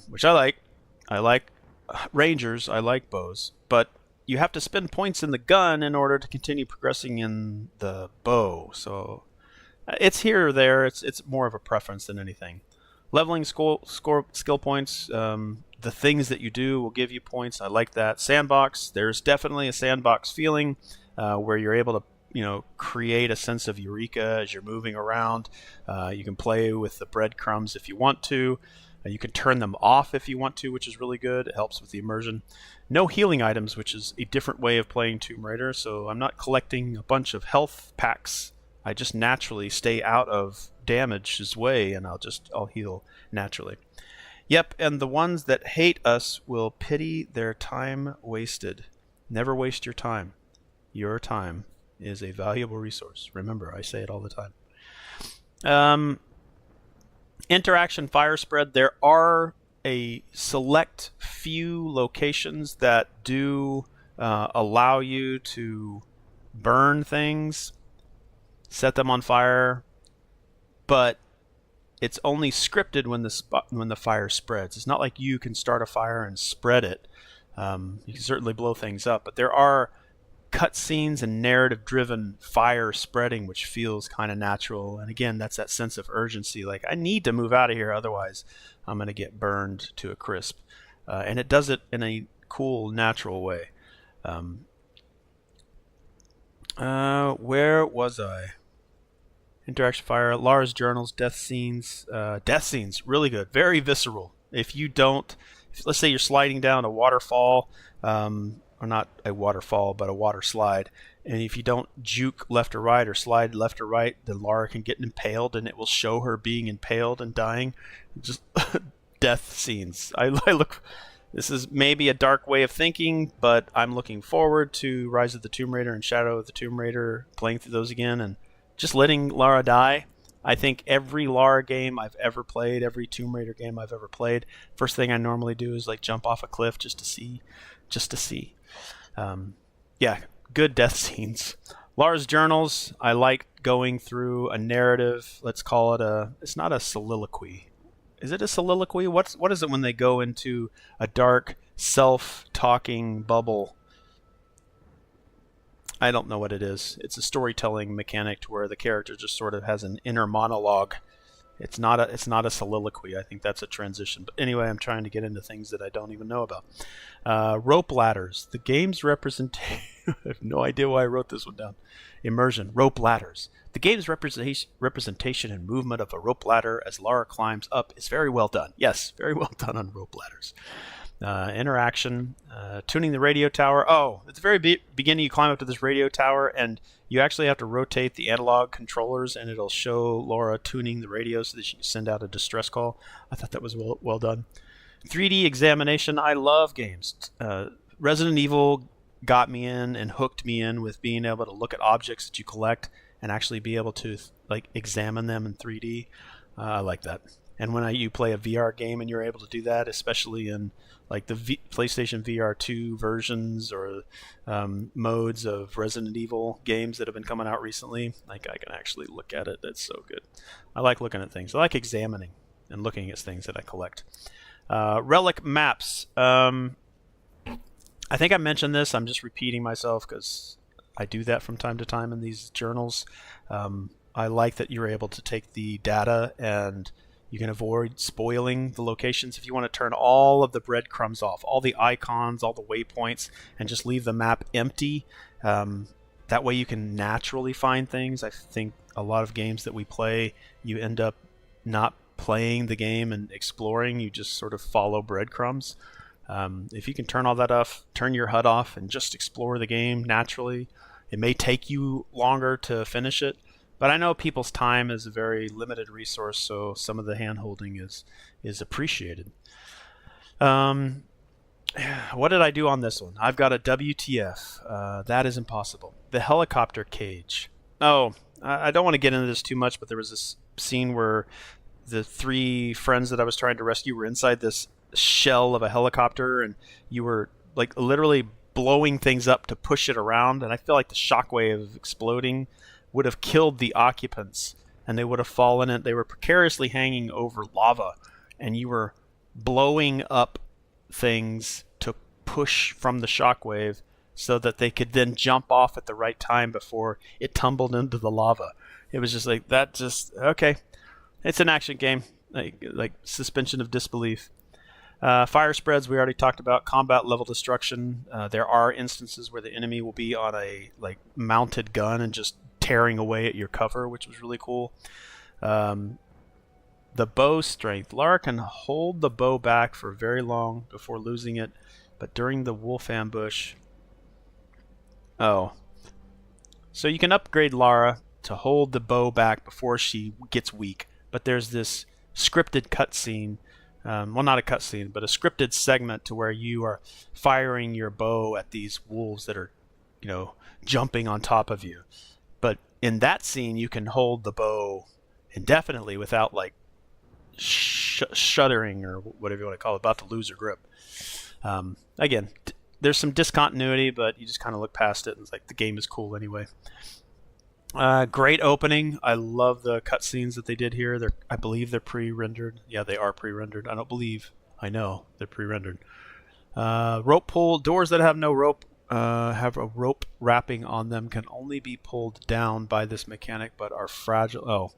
which I like. I like rangers. I like bows, but you have to spend points in the gun in order to continue progressing in the bow. So it's here or there. It's more of a preference than anything. Leveling skill points. The things that you do will give you points. I like that. Sandbox. There's definitely a sandbox feeling where you're able to, create a sense of eureka as you're moving around. You can play with the breadcrumbs if you want to. You can turn them off if you want to, which is really good. It helps with the immersion. No healing items, which is a different way of playing Tomb Raider. So I'm not collecting a bunch of health packs. I just naturally stay out of damage's way, and I'll heal naturally. Yep, and the ones that hate us will pity their time wasted. Never waste your time. Your time is a valuable resource. Remember, I say it all the time. Interaction fire spread. There are a select few locations that do allow you to burn things, set them on fire, but it's only scripted when the fire spreads. It's not like you can start a fire and spread it. You can certainly blow things up, but there are cutscenes and narrative-driven fire spreading, which feels kind of natural. And again, that's that sense of urgency. Like, I need to move out of here, otherwise I'm going to get burned to a crisp. And it does it in a cool, natural way. Where was I? Interaction fire, Lara's journals, death scenes. Death scenes, really good. Very visceral. Let's say you're sliding down a waterfall, or not a waterfall, but a water slide, and if you don't juke left or right or slide left or right, then Lara can get impaled, and it will show her being impaled and dying. Just death scenes. This is maybe a dark way of thinking, but I'm looking forward to Rise of the Tomb Raider and Shadow of the Tomb Raider, playing through those again, and just letting Lara die. I think every Lara game I've ever played, every Tomb Raider game I've ever played, first thing I normally do is like jump off a cliff just to see. Yeah, good death scenes. Lara's journals, I like going through a narrative. Let's call it it's not a soliloquy. Is it a soliloquy? What is it when they go into a dark, self-talking bubble? I don't know what it is. It's a storytelling mechanic to where the character just sort of has an inner monologue. It's not a soliloquy. I think that's a transition. But anyway, I'm trying to get into things that I don't even know about. Rope ladders. The game's representation. I have no idea why I wrote this one down. Immersion. Rope ladders. The game's representation and movement of a rope ladder as Lara climbs up is very well done. Yes, very well done on rope ladders. Interaction, tuning the radio tower. Oh, at the very beginning, you climb up to this radio tower, and you actually have to rotate the analog controllers, and it'll show Laura tuning the radio so that she can send out a distress call. I thought that was well done. 3D examination. I love games. Resident Evil got me in and hooked me in with being able to look at objects that you collect and actually be able to like examine them in 3D. I like that. And when you play a VR game and you're able to do that, especially in like the PlayStation VR 2 versions or modes of Resident Evil games that have been coming out recently, like I can actually look at it. That's so good. I like looking at things. I like examining and looking at things that I collect. Relic maps. I think I mentioned this. I'm just repeating myself because I do that from time to time in these journals. I like that you're able to take the data and you can avoid spoiling the locations if you want to turn all of the breadcrumbs off, all the icons, all the waypoints, and just leave the map empty. That way you can naturally find things. I think a lot of games that we play, you end up not playing the game and exploring. You just sort of follow breadcrumbs. If you can turn all that off, turn your HUD off, and just explore the game naturally, it may take you longer to finish it. But I know people's time is a very limited resource, so some of the hand-holding is appreciated. What did I do on this one? I've got a WTF. That is impossible. The helicopter cage. Oh, I don't want to get into this too much, but there was this scene where the 3 friends that I was trying to rescue were inside this shell of a helicopter, and you were like literally blowing things up to push it around, and I feel like the shockwave of exploding would have killed the occupants, and they would have fallen in. They were precariously hanging over lava, and you were blowing up things to push from the shockwave so that they could then jump off at the right time before it tumbled into the lava. It was just like that. Just okay. It's an action game, like suspension of disbelief. Fire spreads we already talked about. Combat level destruction. There are instances where the enemy will be on a like mounted gun and just tearing away at your cover, which was really cool. The bow strength. Lara can hold the bow back for very long before losing it, but during the wolf ambush... Oh. So you can upgrade Lara to hold the bow back before she gets weak, but there's this scripted cutscene. Well, not a cutscene, but a scripted segment to where you are firing your bow at these wolves that are, jumping on top of you. But in that scene, you can hold the bow indefinitely without, like, shuddering or whatever you want to call it, about to lose your grip. Again, there's some discontinuity, but you just kind of look past it, and it's like the game is cool anyway. Great opening. I love the cutscenes that they did here. I believe they're pre-rendered. Yeah, they are pre-rendered. I know they're pre-rendered. Rope pull. Doors that have no rope have a rope wrapping on them can only be pulled down by this mechanic, but are fragile. Oh,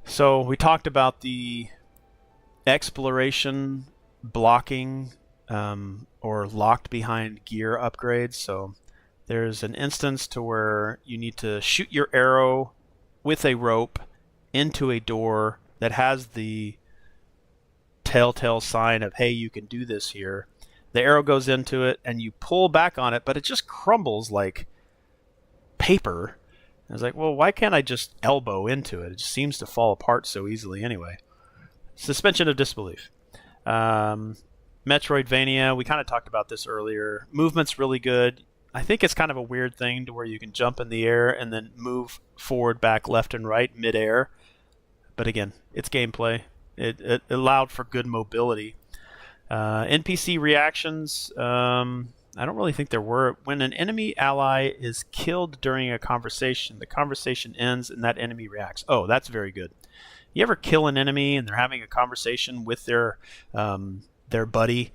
so we talked about the exploration blocking or locked behind gear upgrades. So there's an instance to where you need to shoot your arrow with a rope into a door that has the telltale sign of, hey, you can do this here. The arrow goes into it, and you pull back on it, but it just crumbles like paper. I was like, well, why can't I just elbow into it? It just seems to fall apart so easily anyway. Suspension of disbelief. Metroidvania, we kind of talked about this earlier. Movement's really good. I think it's kind of a weird thing to where you can jump in the air and then move forward, back, left, and right mid-air. But again, it's gameplay. It allowed for good mobility. NPC reactions, I don't really think there were. When an enemy ally is killed during a conversation, the conversation ends and that enemy reacts. Oh, that's very good. You ever kill an enemy and they're having a conversation with their buddy,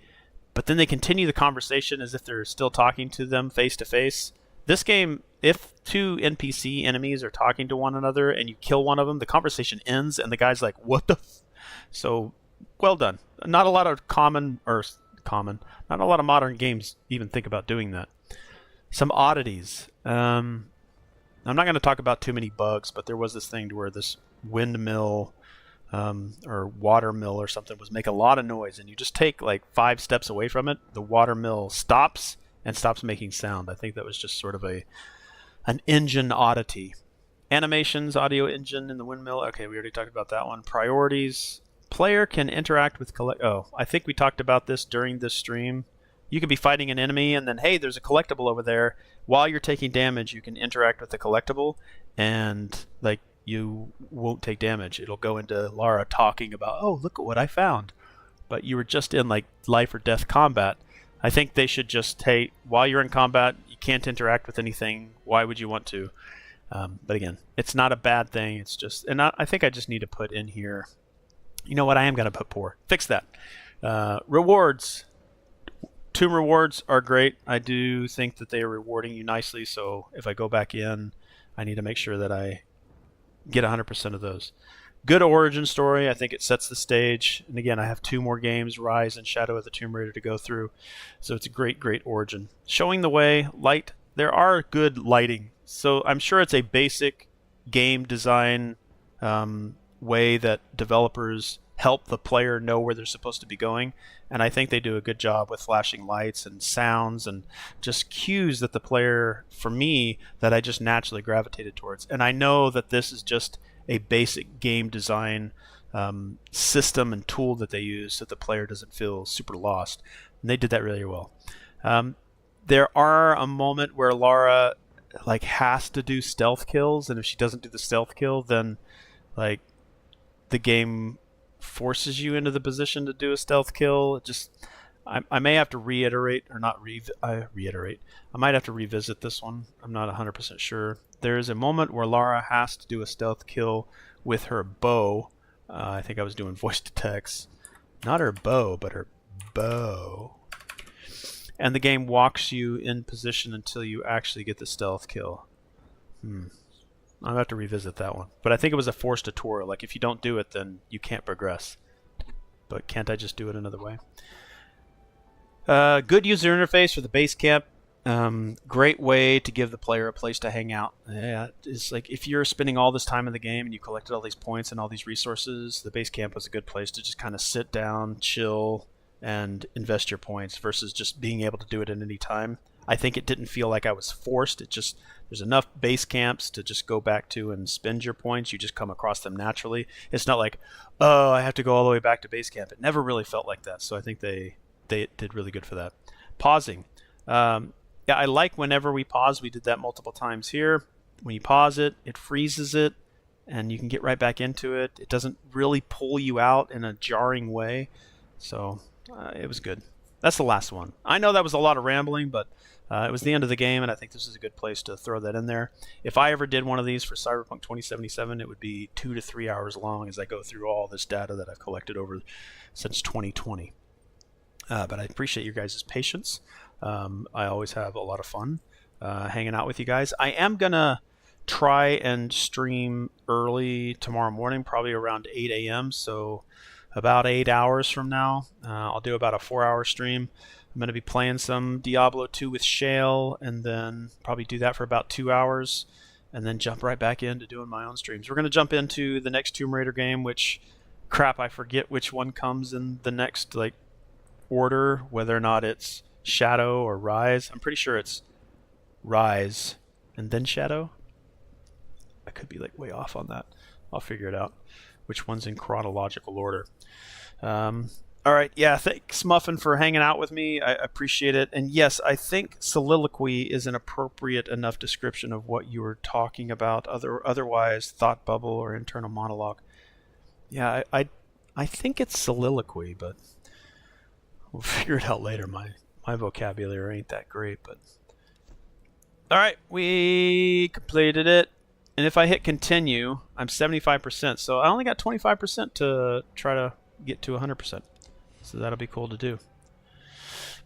but then they continue the conversation as if they're still talking to them face to face? This game, if two NPC enemies are talking to one another and you kill one of them, the conversation ends and the guy's like, "What the?" So, well done. Not a lot of not a lot of modern games even think about doing that. Some oddities. I'm not going to talk about too many bugs, but there was this thing to where this windmill or water mill or something was make a lot of noise, and you just take like 5 steps away from it, the water mill stops and stops making sound. I think that was just sort of an engine oddity. Animations, audio engine in the windmill. Okay, we already talked about that one. Priorities. Player can interact with I think we talked about this during this stream. You could be fighting an enemy and then, hey, there's a collectible over there. While you're taking damage, you can interact with the collectible and like you won't take damage. It'll go into Lara talking about, oh, look at what I found. But you were just in like life or death combat. I think they should just, hey, while you're in combat, you can't interact with anything. Why would you want to? But again, it's not a bad thing. It's just, and I think I just need to put in here, you know what, I am going to put poor. Fix that. Rewards. Tomb rewards are great. I do think that they are rewarding you nicely, so if I go back in, I need to make sure that I get 100% of those. Good origin story. I think it sets the stage. And again, I have 2 more games, Rise and Shadow of the Tomb Raider, to go through. So it's a great, great origin. Showing the way, light. There are good lighting. So I'm sure it's a basic game design way that developers help the player know where they're supposed to be going. And I think they do a good job with flashing lights and sounds and just cues that the player, for me, that I just naturally gravitated towards. And I know that this is just a basic game design system and tool that they use so the player doesn't feel super lost. And they did that really well. There are a moment where Lara like has to do stealth kills, and if she doesn't do the stealth kill, then like the game forces you into the position to do a stealth kill. I may have to reiterate, or not reiterate. I might have to revisit this one. I'm not 100% sure. There is a moment where Lara has to do a stealth kill with her bow. I think I was doing voice to text. Not her bow, but her bow. And the game walks you in position until you actually get the stealth kill. I'll have to revisit that one. But I think it was a forced tutorial. Like, if you don't do it, then you can't progress. But can't I just do it another way? Good user interface for the base camp. Great way to give the player a place to hang out. Yeah, it's like if you're spending all this time in the game and you collected all these points and all these resources, the base camp was a good place to just kind of sit down, chill, and invest your points versus just being able to do it at any time. I think it didn't feel like I was forced. It just, there's enough base camps to just go back to and spend your points. You just come across them naturally. It's not like, oh, I have to go all the way back to base camp. It never really felt like that. So I think they did really good for that. Pausing. Yeah, I like whenever we pause. We did that multiple times here. When you pause it, it freezes it, and you can get right back into it. It doesn't really pull you out in a jarring way. So it was good. That's the last one. I know that was a lot of rambling, but it was the end of the game, and I think this is a good place to throw that in there. If I ever did one of these for Cyberpunk 2077, it would be 2 to 3 hours long as I go through all this data that I've collected over since 2020. But I appreciate your guys' patience. I always have a lot of fun hanging out with you guys. I am going to try and stream early tomorrow morning, probably around 8 a.m., so about 8 hours from now. I'll do about a 4-hour stream. I'm going to be playing some Diablo 2 with Shale, and then probably do that for about 2 hours, and then jump right back into doing my own streams. We're going to jump into the next Tomb Raider game, which, crap, I forget which one comes in the next like order, whether or not it's Shadow or Rise. I'm pretty sure it's Rise and then Shadow. I could be like way off on that. I'll figure it out, which one's in chronological order. All right, yeah, thanks Muffin for hanging out with me. I appreciate it. And yes, I think soliloquy is an appropriate enough description of what you were talking about. Otherwise, thought bubble or internal monologue. Yeah, I think it's soliloquy, but we'll figure it out later. My vocabulary ain't that great, but all right, we completed it. And if I hit continue, I'm 75%. So I only got 25% to try to get to 100%. So that'll be cool to do.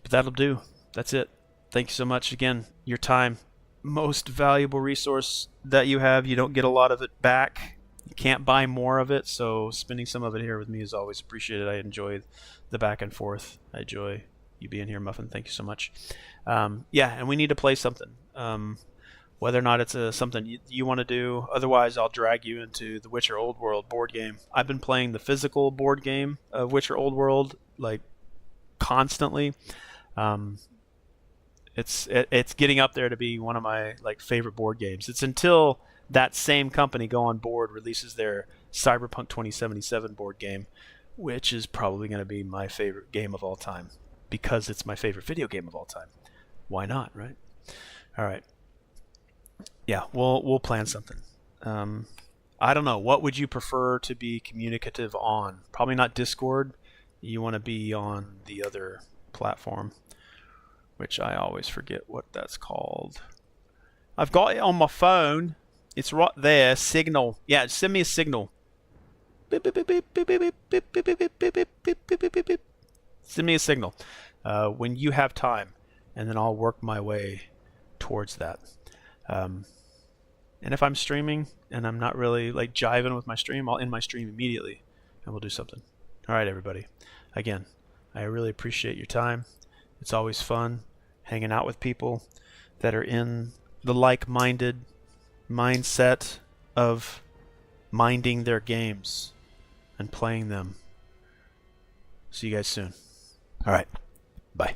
But that'll do. That's it. Thank you so much again. Your time. most valuable resource that you have. You don't get a lot of it back. You can't buy more of it, so spending some of it here with me is always appreciated. I enjoy the back and forth. I enjoy you being here, Muffin. Thank you so much. Yeah, and we need to play something. Whether or not it's something you want to do. Otherwise, I'll drag you into the Witcher Old World board game. I've been playing the physical board game of Witcher Old World like constantly. It's getting up there to be one of my like favorite board games. It's until that same company Go On Board releases their Cyberpunk 2077 board game, which is probably going to be my favorite game of all time because it's my favorite video game of all time. Why not, right? All right. Yeah, we'll plan something. I don't know. What would you prefer to be communicative on? Probably not Discord. You want to be on the other platform, which I always forget what that's called. I've got it on my phone. It's right there. Signal. Yeah, send me a signal. Send me a signal when you have time, and then I'll work my way towards that. And if I'm streaming and I'm not really like jiving with my stream, I'll end my stream immediately and we'll do something. All right, everybody. Again, I really appreciate your time. It's always fun hanging out with people that are in the like-minded mindset of minding their games and playing them. See you guys soon. All right. Bye.